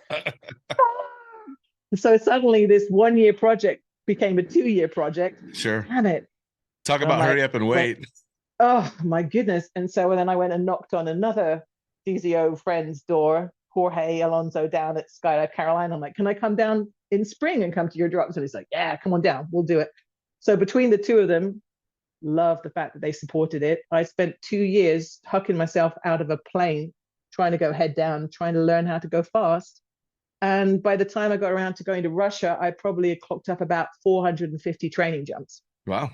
so suddenly this 1 year project became a 2 year project. Sure. Damn it. Talk about hurry up and wait. Oh my goodness. And so then I went and knocked on another DZO friend's door, Jorge Alonso down at Skydive Carolina. I'm like, can I come down in spring and come to your drop zone? He's like, yeah, come on down. We'll do it. So between the two of them, love the fact that they supported it. I spent 2 years hucking myself out of a plane, trying to go head down, trying to learn how to go fast. And by the time I got around to going to Russia, I probably had clocked up about 450 training jumps. Wow.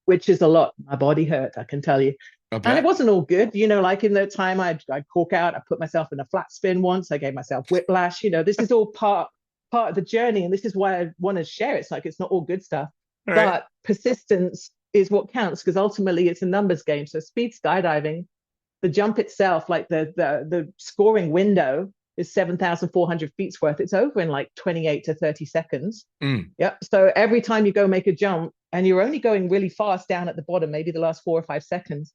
Which is a lot. My body hurt, I can tell you. And it wasn't all good. Like in the time I'd cork out, I put myself in a flat spin once. I gave myself whiplash. This is all part of the journey. And this is why I want to share it. It's like, it's not all good stuff. Right. But persistence is what counts, because ultimately it's a numbers game. So speed skydiving, the jump itself, like the scoring window is 7,400 feet's worth. It's over in like 28 to 30 seconds. Yep. So every time you go make a jump and you're only going really fast down at the bottom, maybe the last 4 or 5 seconds,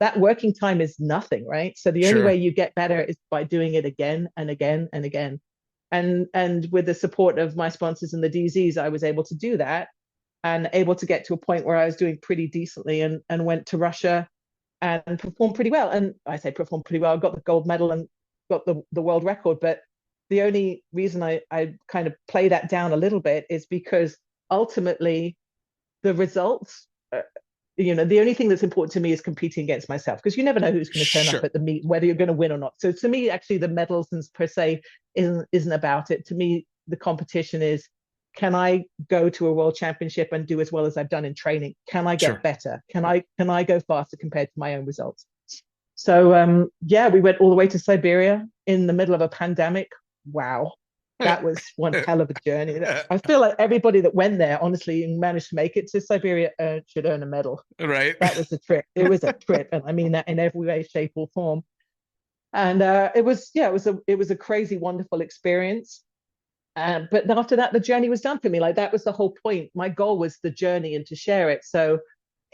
that working time is nothing, right? So the only way you get better is by doing it again and again and again. And with the support of my sponsors and the DZs, I was able to do that and able to get to a point where I was doing pretty decently and went to Russia and performed pretty well. And I say performed pretty well. I got the gold medal and got the world record. But the only reason I kind of play that down a little bit is because ultimately the results, the only thing that's important to me is competing against myself, because you never know who's going to turn up at the meet, whether you're going to win or not. So to me, actually, the medals per se isn't about it. To me, the competition is, can I go to a world championship and do as well as I've done in training? Can I get better? Can I go faster compared to my own results? So we went all the way to Siberia in the middle of a pandemic. Wow. That was one hell of a journey. I feel like everybody that went there, honestly, and managed to make it to Siberia should earn a medal. Right. That was a trip. It was a trip. And I mean that in every way, shape or form. And it was a crazy, wonderful experience. But after that, the journey was done for me. Like, that was the whole point. My goal was the journey and to share it. So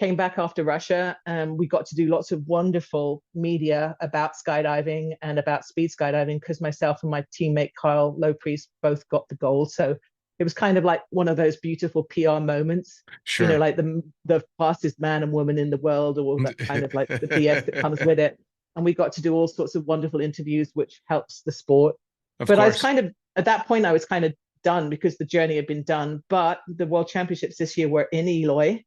came back after Russia, and we got to do lots of wonderful media about skydiving and about speed skydiving, because myself and my teammate Kyle Lopriest both got the gold. So it was kind of like one of those beautiful PR moments, Sure. like the fastest man and woman in the world, or all that kind of like the BS that comes with it. And we got to do all sorts of wonderful interviews, which helps the sport. But I was kind of, at that point, I was kind of done because the journey had been done. But the World Championships this year were in Eloy.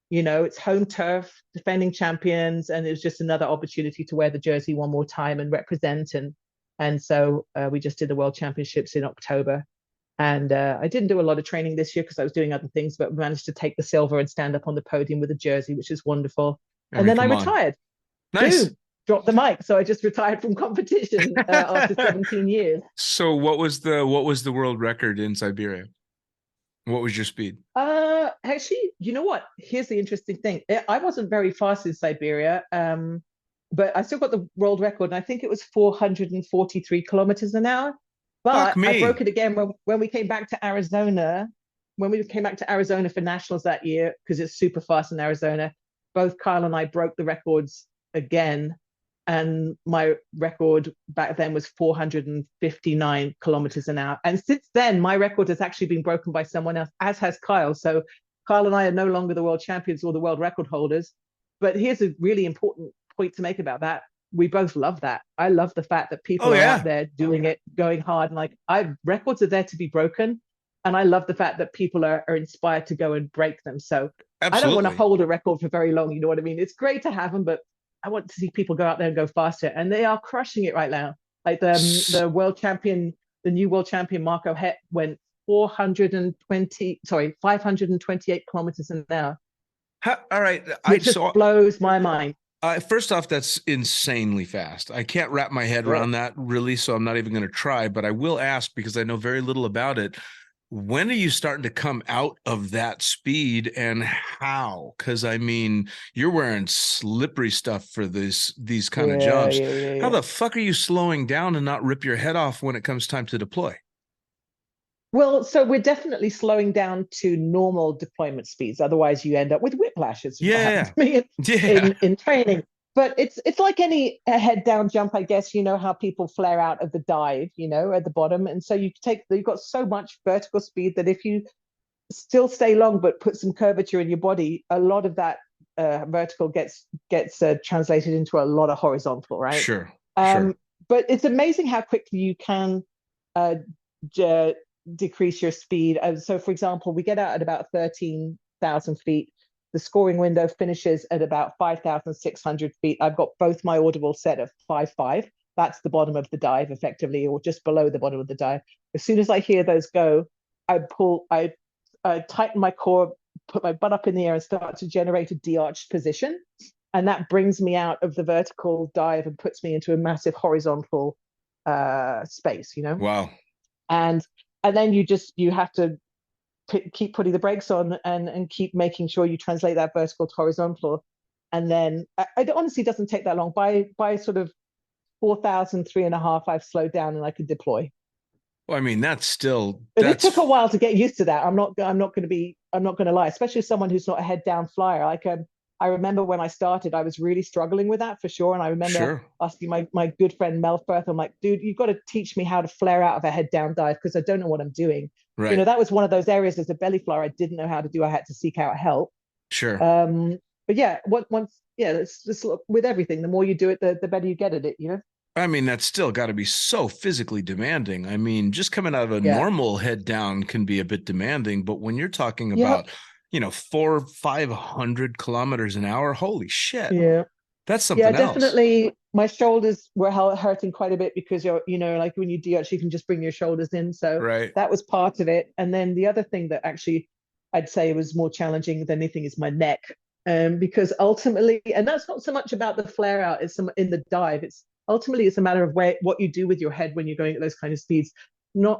It's home turf, defending champions, and it was just another opportunity to wear the jersey one more time and represent. And so we just did the World Championships in October. And I didn't do a lot of training this year because I was doing other things, but managed to take the silver and stand up on the podium with a jersey, which is wonderful. And then I retired. Nice. Dropped the mic. So I just retired from competition after 17 years. So what was the world record in Siberia? What was your speed? Actually, you know what? Here's the interesting thing. I wasn't very fast in Siberia, but I still got the world record, and I think it was 443 kilometers an hour. But I broke it again when we came back to Arizona. When we came back to Arizona for nationals that year, because it's super fast in Arizona, both Kyle and I broke the records again. And my record back then was 459 kilometers an hour. And since then, my record has actually been broken by someone else, as has Kyle. So Kyle and I are no longer the world champions or the world record holders. But here's a really important point to make about that. We both love that. I love the fact that people are out there doing it, going hard. And records are there to be broken. And I love the fact that people are inspired to go and break them. So I don't want to hold a record for very long. You know what I mean? It's great to have them, but I want to see people go out there and go faster. And they are crushing it right now. Like the world champion, the new world champion, Marco Het, went 528 kilometers an hour. All right. It just blows my mind. First off, that's insanely fast. I can't wrap my head around that really, so I'm not even going to try, but I will ask because I know very little about it. When are you starting to come out of that speed, and how? Because I mean, you're wearing slippery stuff for these kind of jumps. How the fuck are you slowing down and not rip your head off when it comes time to deploy? Well, so we're definitely slowing down to normal deployment speeds. Otherwise, you end up with whiplashes. In training. But it's like any head down jump, I guess. You know how people flare out of the dive, at the bottom. And so you've got so much vertical speed that if you still stay long but put some curvature in your body, a lot of that vertical gets translated into a lot of horizontal, right? Sure. But it's amazing how quickly you can decrease your speed. So, for example, we get out at about 13,000 feet. The scoring window finishes at about 5,600 feet. I've got both my audible set at 5.5. That's the bottom of the dive, effectively, or just below the bottom of the dive. As soon as I hear those go, I tighten my core, put my butt up in the air, and start to generate a de-arched position. And that brings me out of the vertical dive and puts me into a massive horizontal space, Wow. And then you have to keep putting the brakes on and keep making sure you translate that vertical to horizontal. And then it honestly doesn't take that long. By sort of 4,000, 3.5, I've slowed down and I could deploy. Well, I mean, that's But it took a while to get used to that. I'm not going to lie, especially as someone who's not a head down flyer. I remember when I started, I was really struggling with that for sure. And I remember asking my good friend Mel Firth, I'm like, dude, you've got to teach me how to flare out of a head down dive because I don't know what I'm doing. Right. That was one of those areas as a belly flyer I didn't know how to do. I had to seek out help. Sure. But yeah, it's just with everything. The more you do it, the better you get at it, I mean, that's still got to be so physically demanding. I mean, just coming out of a normal head down can be a bit demanding, but when you're talking about 400-500 kilometers an hour, holy shit. Yeah. That's something else. Yeah, definitely. My shoulders were hurting quite a bit because like when you de-arch, you can just bring your shoulders in. So that was part of it. And then the other thing that actually I'd say was more challenging than anything is my neck. Because ultimately, and that's not so much about the flare out, it's in the dive. It's a matter of what you do with your head when you're going at those kind of speeds.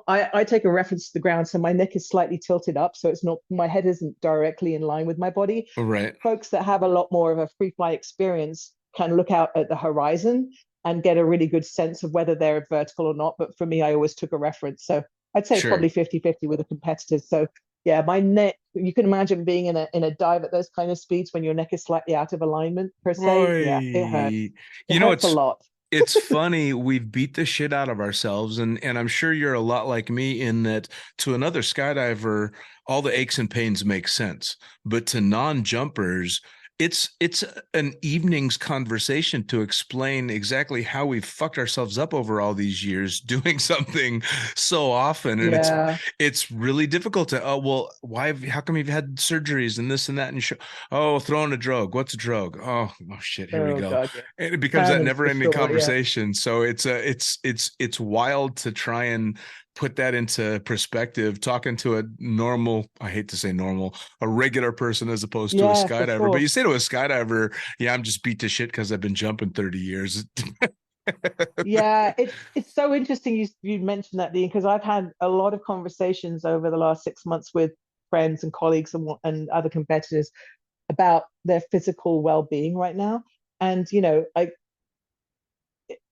I take a reference to the ground, so my neck is slightly tilted up, so it's not, my head isn't directly in line with my body. Right. Folks that have a lot more of a free fly experience can look out at the horizon and get a really good sense of whether they're vertical or not. But for me, I always took a reference. So I'd say probably 50-50 with the competitors. So yeah, my neck you can imagine being in a dive at those kind of speeds when your neck is slightly out of alignment per se. Right. Yeah, it hurts. It You know, hurts a lot. it's funny, we've beat the shit out of ourselves, and I'm sure you're a lot like me in that to another skydiver, all the aches and pains make sense. But to non-jumpers, it's an evening's conversation to explain exactly how we've fucked ourselves up over all these years doing something so often. And Yeah. it's really difficult to, oh, well, how come you've had surgeries and this and that? And throwing a drug. What's a drug? Oh shit, here we Oh go. God, yeah. And it becomes that Balance never for ending sure, yeah. conversation. So it's wild to try and put that into perspective, talking to a normal, I hate to say normal, a regular person as opposed to a Yeah, for skydiver. sure. But you say to a skydiver, yeah, I'm just beat to shit because I've been jumping 30 years. Yeah, it's so interesting you mentioned that, Dean, because I've had a lot of conversations over the last 6 months with friends and colleagues and other competitors about their physical well-being right now. And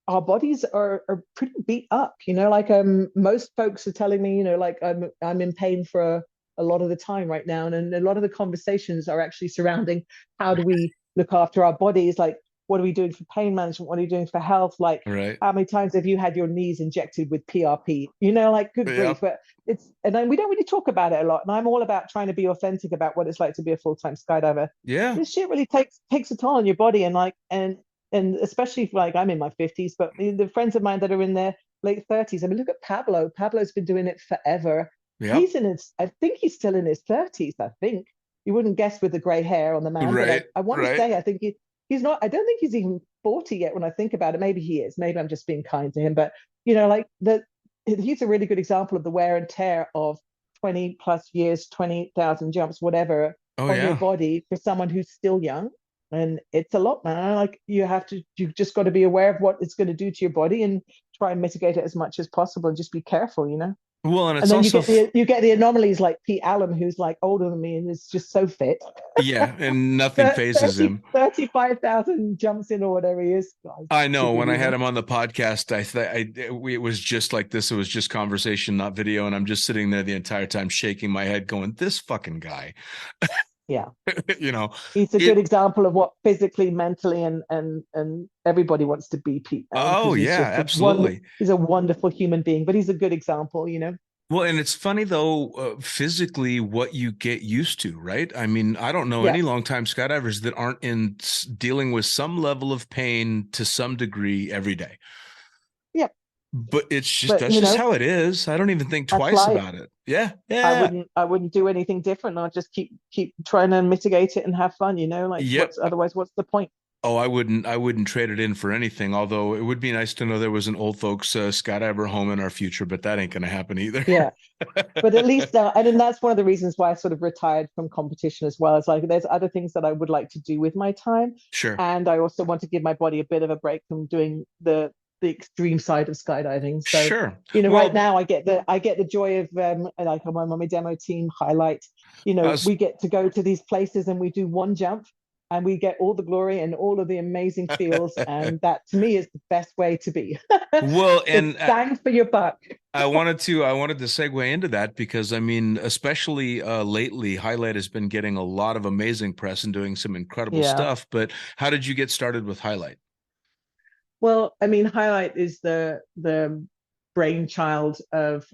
our bodies are pretty beat up, like most folks are telling me, like I'm in pain for a lot of the time right now, and a lot of the conversations are actually surrounding how do we look after our bodies, like what are we doing for pain management, what are you doing for health, like Right. how many times have you had your knees injected with PRP, like good grief. But then we don't really talk about it a lot, and I'm all about trying to be authentic about what it's like to be a full-time skydiver. Yeah. This shit really takes a toll on your body, and especially if, like, I'm in my 50s, but the friends of mine that are in their late 30s, I mean, look at Pablo. Pablo's been doing it forever. Yep. I think he's still in his 30s, I think. You wouldn't guess with the gray hair on the man, Right, but I want to right. say, I think he's not, I don't think he's even 40 yet when I think about it. Maybe he is. Maybe I'm just being kind to him. But, he's a really good example of the wear and tear of 20 plus years, 20,000 jumps, whatever, Oh, on your yeah. body for someone who's still young. And it's a lot, man. Like you've just got to be aware of what it's going to do to your body and try and mitigate it as much as possible and just be careful, Well, and And it's then also you get the anomalies like Pete Allen, who's like older than me and is just so fit. yeah, and nothing phases him. 35,000 jumps in or whatever he is. God, I know when I had superhuman. him on the podcast, it was just like this. It was just conversation, not video. And I'm just sitting there the entire time shaking my head going, this fucking guy, Yeah. He's a good example of what physically, mentally, and everybody wants to be Pete Allen. Oh, He's yeah, just absolutely. He's a wonderful human being, but he's a good example, Well, and it's funny though, physically what you get used to, right? I mean, I don't know Yeah. any longtime skydivers that aren't dealing with some level of pain to some degree every day. Yeah. But that's But, just how it is. I don't even think that's twice life. about it. Yeah. I wouldn't do anything different. I'll just keep trying to mitigate it and have fun, like Yep. what's the point? Oh, I wouldn't trade it in for anything. Although it would be nice to know there was an old folks skydiver home in our future, but that ain't going to happen either. Yeah. But at least and then that's one of the reasons why I sort of retired from competition as well. It's like there's other things that I would like to do with my time. Sure. And I also want to give my body a bit of a break from doing the extreme side of skydiving. So sure. Right now I get the joy of like I'm on my demo team, Highlight. We get to go to these places and we do one jump and we get all the glory and all of the amazing feels. And that to me is the best way to be. Well, and bang for your buck. I wanted to segue into that because I mean, especially lately, Highlight has been getting a lot of amazing press and doing some incredible stuff. But how did you get started with Highlight? Well, I mean, Highlight is the brainchild of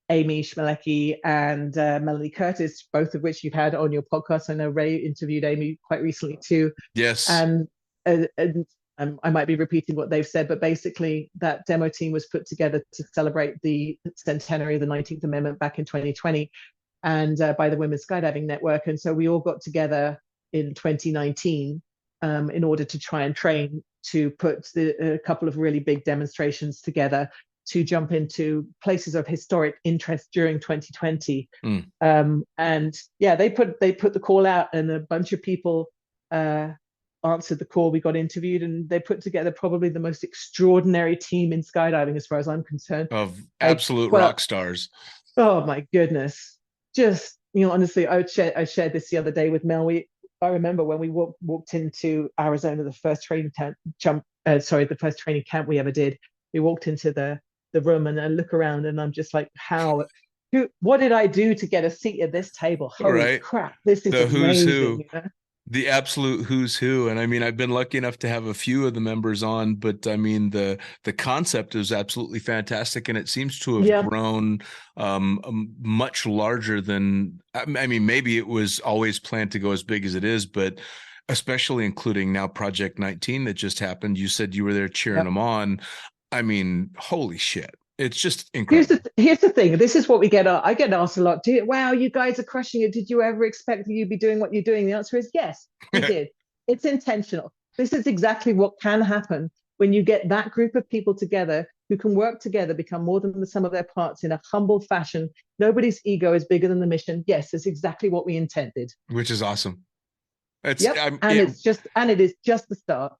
Amy Schmelecki and Melanie Curtis, both of which you've had on your podcast. I know Ray interviewed Amy quite recently too. Yes. And I might be repeating what they've said, but basically that demo team was put together to celebrate the centenary of the 19th Amendment back in 2020 and by the Women's Skydiving Network. And so we all got together in 2019 in order to try and train to put a couple of really big demonstrations together to jump into places of historic interest during 2020. And yeah, they put the call out and a bunch of people answered the call. We got interviewed and they put together probably the most extraordinary team in skydiving as far as I'm concerned. Of absolute rock stars. Oh my goodness. Just, honestly, I shared this the other day with Mel. I remember when we walked into Arizona, the first training the first training camp we ever did. We walked into the room and I look around and I'm just like, how what did I do to get a seat at this table? Holy Right. crap, this is The who's amazing. who. You know? The absolute who's who. And I mean, I've been lucky enough to have a few of the members on, but I mean, the concept is absolutely fantastic, and it seems to have Yeah. grown much larger than, I mean, maybe it was always planned to go as big as it is, but especially including now Project 19 that just happened. You said you were there cheering Yep. them on. I mean, holy shit. It's just Here's incredible. here's the thing. This is what we get. I get asked a lot. Wow, you guys are crushing it. Did you ever expect that you'd be doing what you're doing? The answer is yes, we did. It's intentional. This is exactly what can happen when you get that group of people together who can work together, become more than the sum of their parts in a humble fashion. Nobody's ego is bigger than the mission. Yes, it's exactly what we intended. Which is awesome. It's Yep. It is just the start.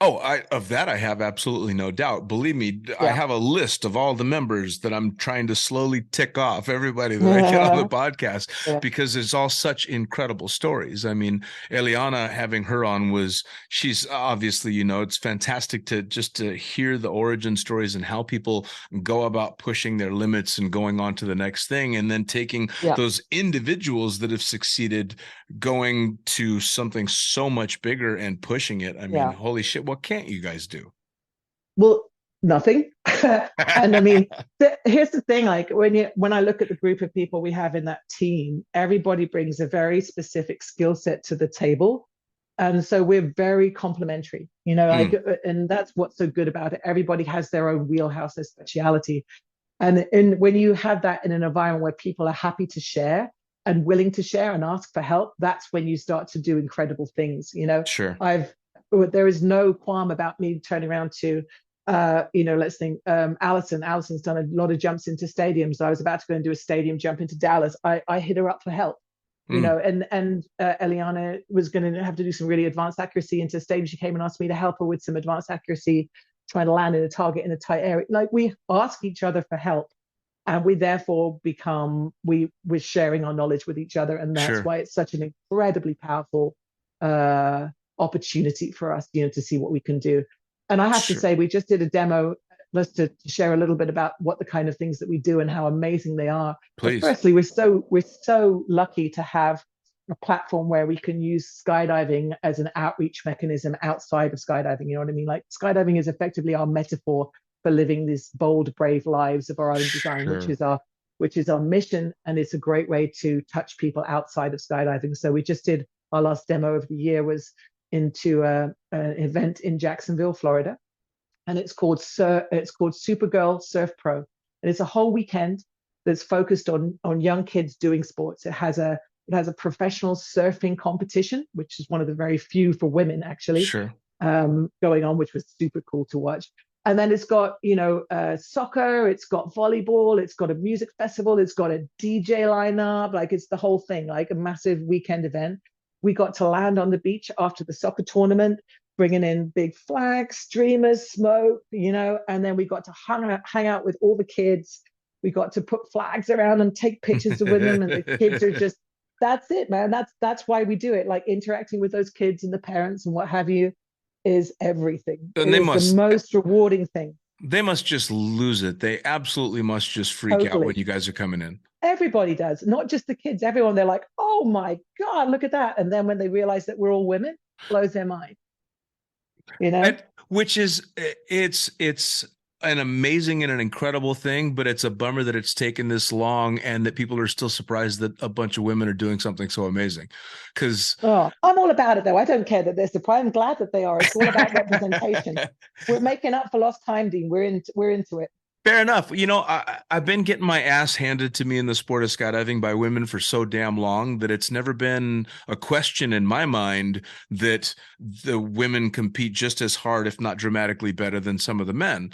Oh, of that I have absolutely no doubt. Believe me, I have a list of all the members that I'm trying to slowly tick off, everybody that I get on the podcast, because it's all such incredible stories. I mean, Eliana, having her on she's obviously, it's fantastic to hear the origin stories and how people go about pushing their limits and going on to the next thing, and then taking those individuals that have succeeded, going to something so much bigger and pushing it. I mean, holy shit. What can't you guys do? Well, nothing. And I mean, here's the thing, like when I look at the group of people we have in that team, everybody brings a very specific skill set to the table. And so we're very complementary, and that's what's so good about it. Everybody has their own wheelhouse, their speciality. And when you have that in an environment where people are happy to share and willing to share and ask for help, that's when you start to do incredible things. Sure. There is no qualm about me turning around to, let's think, Alison. Alison's done a lot of jumps into stadiums. I was about to go and do a stadium jump into Dallas. I hit her up for help, and Eliana was going to have to do some really advanced accuracy into stadium. She came and asked me to help her with some advanced accuracy, trying to land in a target in a tight area. Like, we ask each other for help, and we therefore we're sharing our knowledge with each other. And that's why it's such an incredibly powerful opportunity for us, to see what we can do. And I have to say, we just did a demo just to share a little bit about what the kind of things that we do and how amazing they are. Please. But firstly, we're so lucky to have a platform where we can use skydiving as an outreach mechanism outside of skydiving. You know what I mean? Like, skydiving is effectively our metaphor for living these bold, brave lives of our own design, which is our mission. And it's a great way to touch people outside of skydiving. So we just did, our last demo of the year was into an event in Jacksonville, Florida, and it's called Supergirl Surf Pro, and it's a whole weekend that's focused on young kids doing sports. It has a professional surfing competition, which is one of the very few for women actually, going on, which was super cool to watch. And then it's got soccer, it's got volleyball, it's got a music festival, it's got a DJ lineup, like it's the whole thing, like a massive weekend event. We got to land on the beach after the soccer tournament, bringing in big flags, streamers, smoke, and then we got to hang out with all the kids. We got to put flags around and take pictures with them. And the kids are just, that's it, man. That's why we do it. Like, interacting with those kids and the parents and what have you is everything. And the most rewarding thing. They must just lose it. They absolutely must just freak out when you guys are coming in. Everybody does, not just the kids, everyone. They're like, oh my God, look at that. And then when they realize that we're all women, blows their mind. Which is, it's an amazing and an incredible thing, but it's a bummer that it's taken this long and that people are still surprised that a bunch of women are doing something so amazing. I'm all about it, though. I don't care that they're surprised. I'm glad that they are. It's all about representation. We're making up for lost time, Dean. We're into it. Fair enough. I've been getting my ass handed to me in the sport of skydiving by women for so damn long that it's never been a question in my mind that the women compete just as hard, if not dramatically better, than some of the men.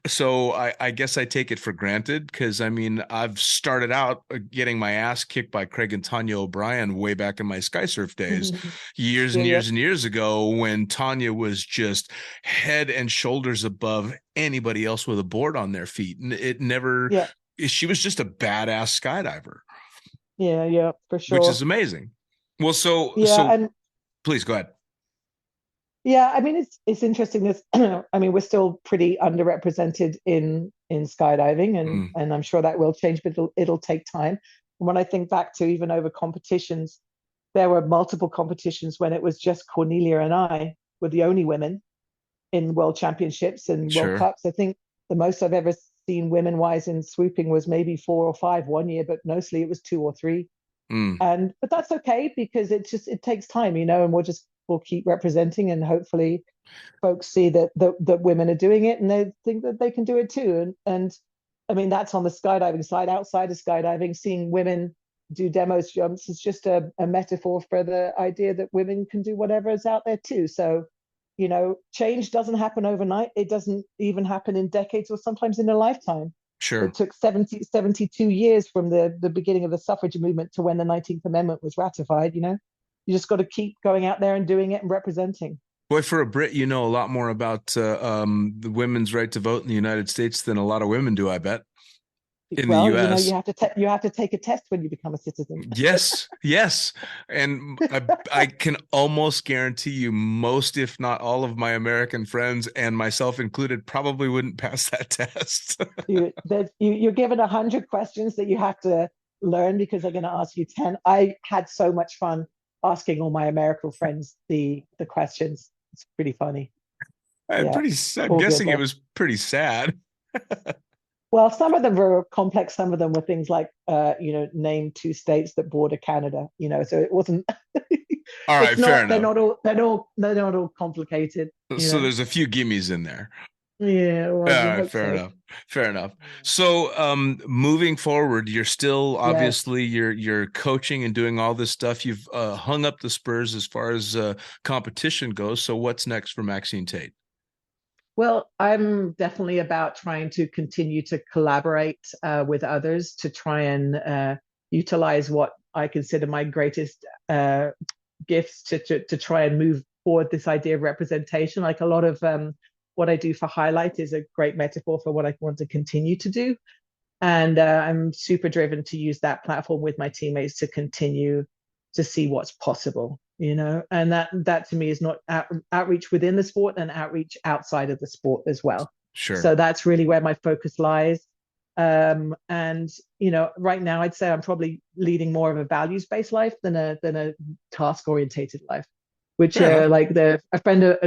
So I guess I take it for granted, because I mean, I've started out getting my ass kicked by Craig and Tanya O'Brien way back in my skysurf days, years and years ago, when Tanya was just head and shoulders above anybody else with a board on their feet. And she was just a badass skydiver. Yeah, for sure. Which is amazing. Well, so please go ahead. Yeah, I mean it's interesting. This, I mean, we're still pretty underrepresented in skydiving, and I'm sure that will change, but it'll take time. And when I think back to even over competitions, there were multiple competitions when it was just Cornelia and I were the only women in world championships and World Sure. Cups. I think the most I've ever seen women wise in swooping was maybe 4 or 5 one year, but mostly it was 2 or 3. Mm, And but that's okay because it takes time, and we'll keep representing, and hopefully folks see that women are doing it and they think that they can do it too. And I mean that's on the skydiving side. Outside of skydiving, seeing women do demos jumps is just a metaphor for the idea that women can do whatever is out there too. So, change doesn't happen overnight. It doesn't even happen in decades or sometimes in a lifetime. sure. It took 72 years from the beginning of the suffrage movement to when the 19th Amendment was ratified. You just got to keep going out there and doing it and representing. Boy, for a Brit, you know a lot more about the women's right to vote in the United States than a lot of women do, I bet, in the Well, U.S. you have to take a test when you become a citizen. Yes, yes. And I can almost guarantee you most, if not all of my American friends and myself included, probably wouldn't pass that test. You're given 100 questions that you have to learn because they're going to ask you 10. I had so much fun asking all my American friends the questions. It's pretty funny. I'm Yeah, I'm all good guessing it though. was pretty sad. Well, some of them were complex. Some of them were things like, name 2 states that border Canada. So it wasn't. All right, It's fair not. They're enough. not all. They're not all complicated. So there's a few gimmies in there. Yeah. All Well, you right, hope fair so. enough. Fair enough. So, moving forward, you're still Yes. obviously you're coaching and doing all this stuff. You've hung up the spurs as far as competition goes. So, what's next for Maxine Tate? Well, I'm definitely about trying to continue to collaborate with others to try and utilize what I consider my greatest gifts to try and move forward this idea of representation. Like a lot of what I do for Highlight is a great metaphor for what I want to continue to do. And I'm super driven to use that platform with my teammates to continue to see what's possible, and that to me is not outreach within the sport and outreach outside of the sport as well. Sure. So that's really where my focus lies. And right now I'd say I'm probably leading more of a values-based life than a task-orientated life, which Fair enough. like a friend,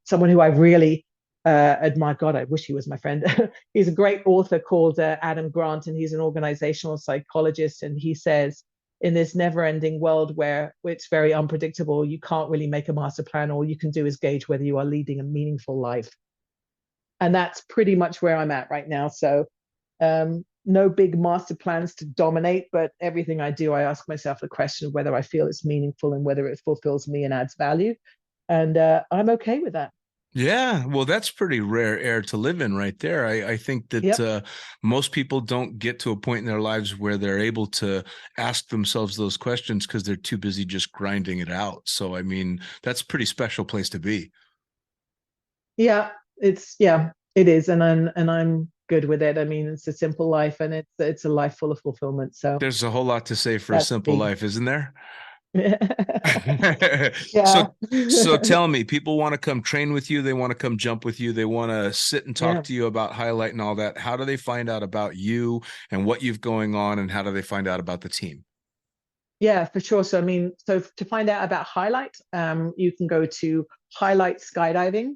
someone who I really admire. God, I wish he was my friend. He's a great author called Adam Grant, and he's an organizational psychologist. And he says, in this never-ending world where it's very unpredictable, you can't really make a master plan. All you can do is gauge whether you are leading a meaningful life. And that's pretty much where I'm at right now. So no big master plans to dominate, but everything I do, I ask myself the question of whether I feel it's meaningful and whether it fulfills me and adds value. And I'm okay with that. Yeah, well, that's pretty rare air to live in right there. I think that Yep. most people don't get to a point in their lives where they're able to ask themselves those questions because they're too busy just grinding it out. So, I mean, that's a pretty special place to be. Yeah, it is, and I'm good with it. I mean, it's a simple life, and it's a life full of fulfillment. So There's a whole lot to say for a that's simple me. life, isn't there? Yeah. So, so tell me, people want to come train with you. They want to come jump with you. They want to sit and talk Yeah. to you about Highlight and all that. How do they find out about you and what you've going on? And how do they find out about the team? Yeah, for sure. So I mean, so to find out about Highlight, you can go to Highlight Skydiving,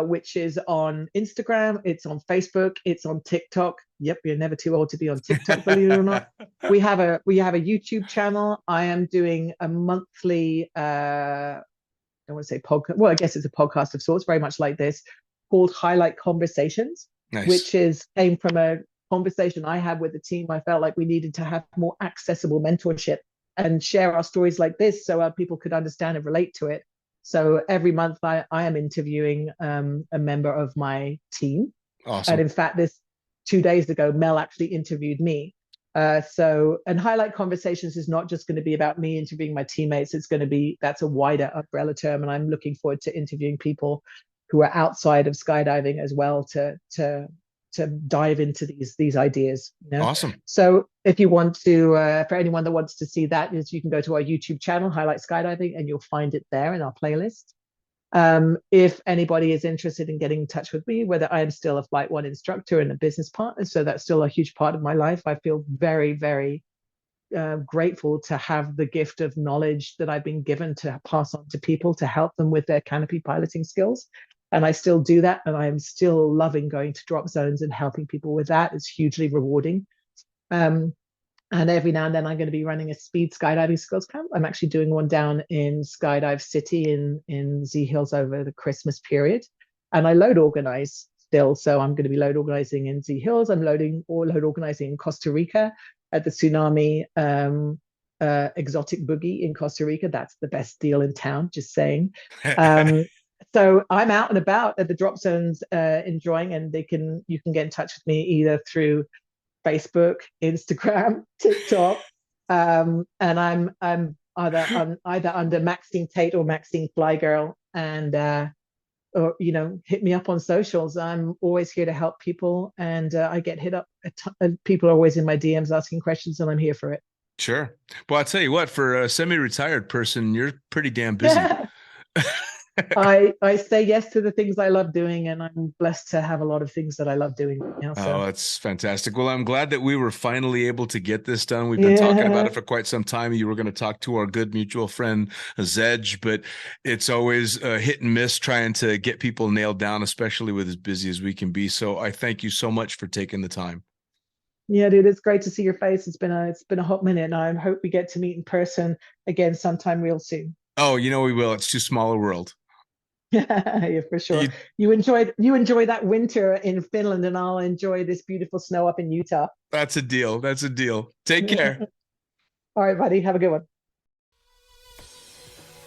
which is on Instagram, it's on Facebook, it's on TikTok. Yep, you're never too old to be on TikTok, believe it or not. We have a YouTube channel. I am doing a monthly I want to say podcast. Well, I guess it's a podcast of sorts, very much like this, called Highlight Conversations, Nice. which came from a conversation I had with the team. I felt like we needed to have more accessible mentorship and share our stories like this so people could understand and relate to it. So every month I am interviewing a member of my team. And Awesome. in fact, this 2 days ago, Mel actually interviewed me. And Highlight Conversations is not just going to be about me interviewing my teammates. That's a wider umbrella term. And I'm looking forward to interviewing people who are outside of skydiving as well to dive into these ideas. Awesome. So if you want to, for anyone that wants to see that, is you can go to our YouTube channel, Highlight Skydiving, and you'll find it there in our playlist. If anybody is interested in getting in touch with me, whether I am still a Flight One instructor and a business partner, so that's still a huge part of my life. I feel very, very grateful to have the gift of knowledge that I've been given to pass on to people to help them with their canopy piloting skills. And I still do that. And I'm still loving going to drop zones and helping people with that. It's hugely rewarding. And every now and then I'm going to be running a speed skydiving skills camp. I'm actually doing one down in Skydive City in Z Hills over the Christmas period. And I load organize still. So I'm going to be load organizing in Z Hills. I'm load organizing in Costa Rica at the Tsunami Exotic Boogie in Costa Rica. That's the best deal in town, just saying. So I'm out and about at the drop zones enjoying, and you can get in touch with me either through Facebook, Instagram, TikTok, and I'm either under Maxine Tate or Maxine Fly Girl, and or hit me up on socials. I'm always here to help people, and I get hit up. People are always in my DMs asking questions, and I'm here for it. Sure. Well, I'll tell you what, for a semi-retired person, you're pretty damn busy. Yeah. I say yes to the things I love doing, and I'm blessed to have a lot of things that I love doing right now. So. Oh, that's fantastic. Well, I'm glad that we were finally able to get this done. We've been talking about it for quite some time. You were going to talk to our good mutual friend, Zedge, but it's always hit and miss trying to get people nailed down, especially with as busy as we can be. So I thank you so much for taking the time. Yeah, dude, it's great to see your face. It's been a hot minute, and I hope we get to meet in person again sometime real soon. Oh, we will. It's too small a world. Yeah, for sure. You enjoy that winter in Finland, and I'll enjoy this beautiful snow up in Utah. That's a deal. Take care. All right, buddy. Have a good one.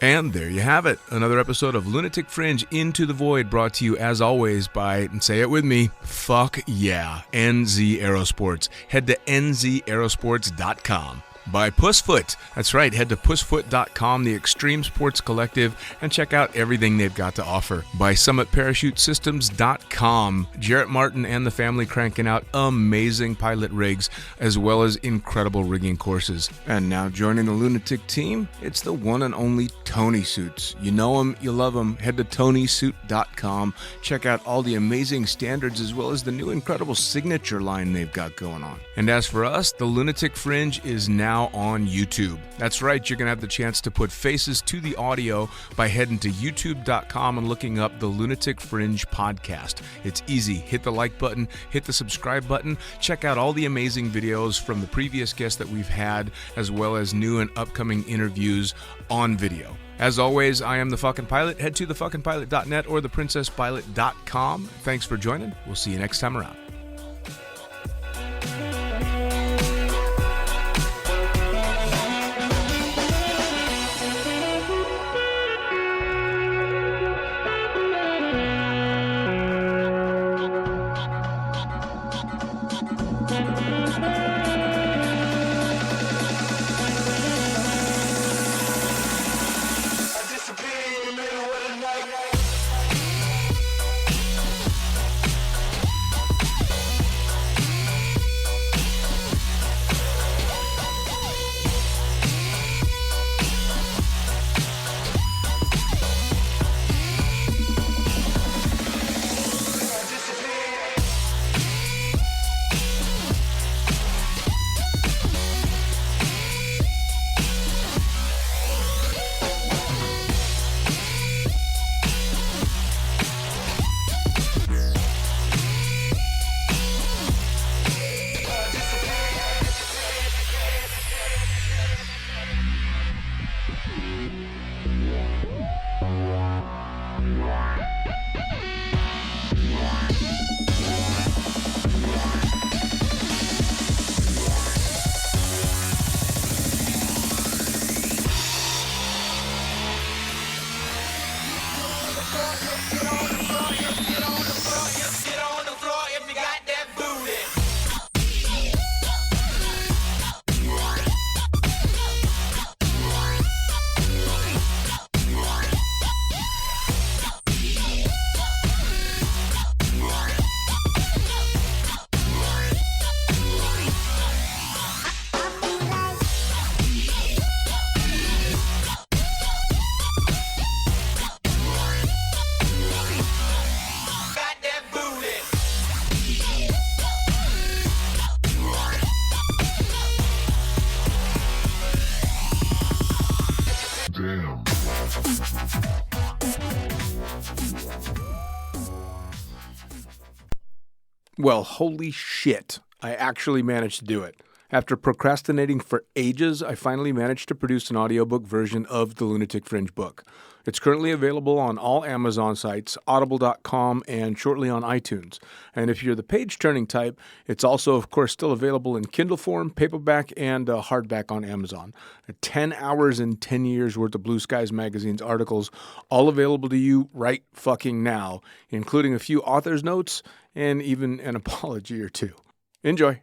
And there you have it. Another episode of Lunatic Fringe Into the Void, brought to you as always by, and say it with me, fuck yeah, NZ Aerosports. Head to nzaerosports.com. By Pussfoot. That's right, head to pussfoot.com, the extreme sports collective, and check out everything they've got to offer. By summitparachutesystems.com. Jarrett Martin and the family cranking out amazing pilot rigs, as well as incredible rigging courses. And now joining the Lunatic team, it's the one and only Tony Suits. You know him, you love him. Head to tonysuit.com. Check out all the amazing standards, as well as the new incredible signature line they've got going on. And as for us, the Lunatic Fringe is now on YouTube. That's right, you're going to have the chance to put faces to the audio by heading to youtube.com and looking up the Lunatic Fringe podcast. It's easy. Hit the like button, hit the subscribe button, check out all the amazing videos from the previous guests that we've had, as well as new and upcoming interviews on video. As always, I am the fucking pilot. Head to thefuckingpilot.net or theprincesspilot.com. Thanks for joining. We'll see you next time around. Well, holy shit, I actually managed to do it. After procrastinating for ages, I finally managed to produce an audiobook version of the Lunatic Fringe book. It's currently available on all Amazon sites, audible.com, and shortly on iTunes. And if you're the page-turning type, it's also, of course, still available in Kindle form, paperback, and hardback on Amazon. 10 hours and 10 years worth of Blue Skies Magazine's articles, all available to you right fucking now, including a few author's notes and even an apology or two. Enjoy.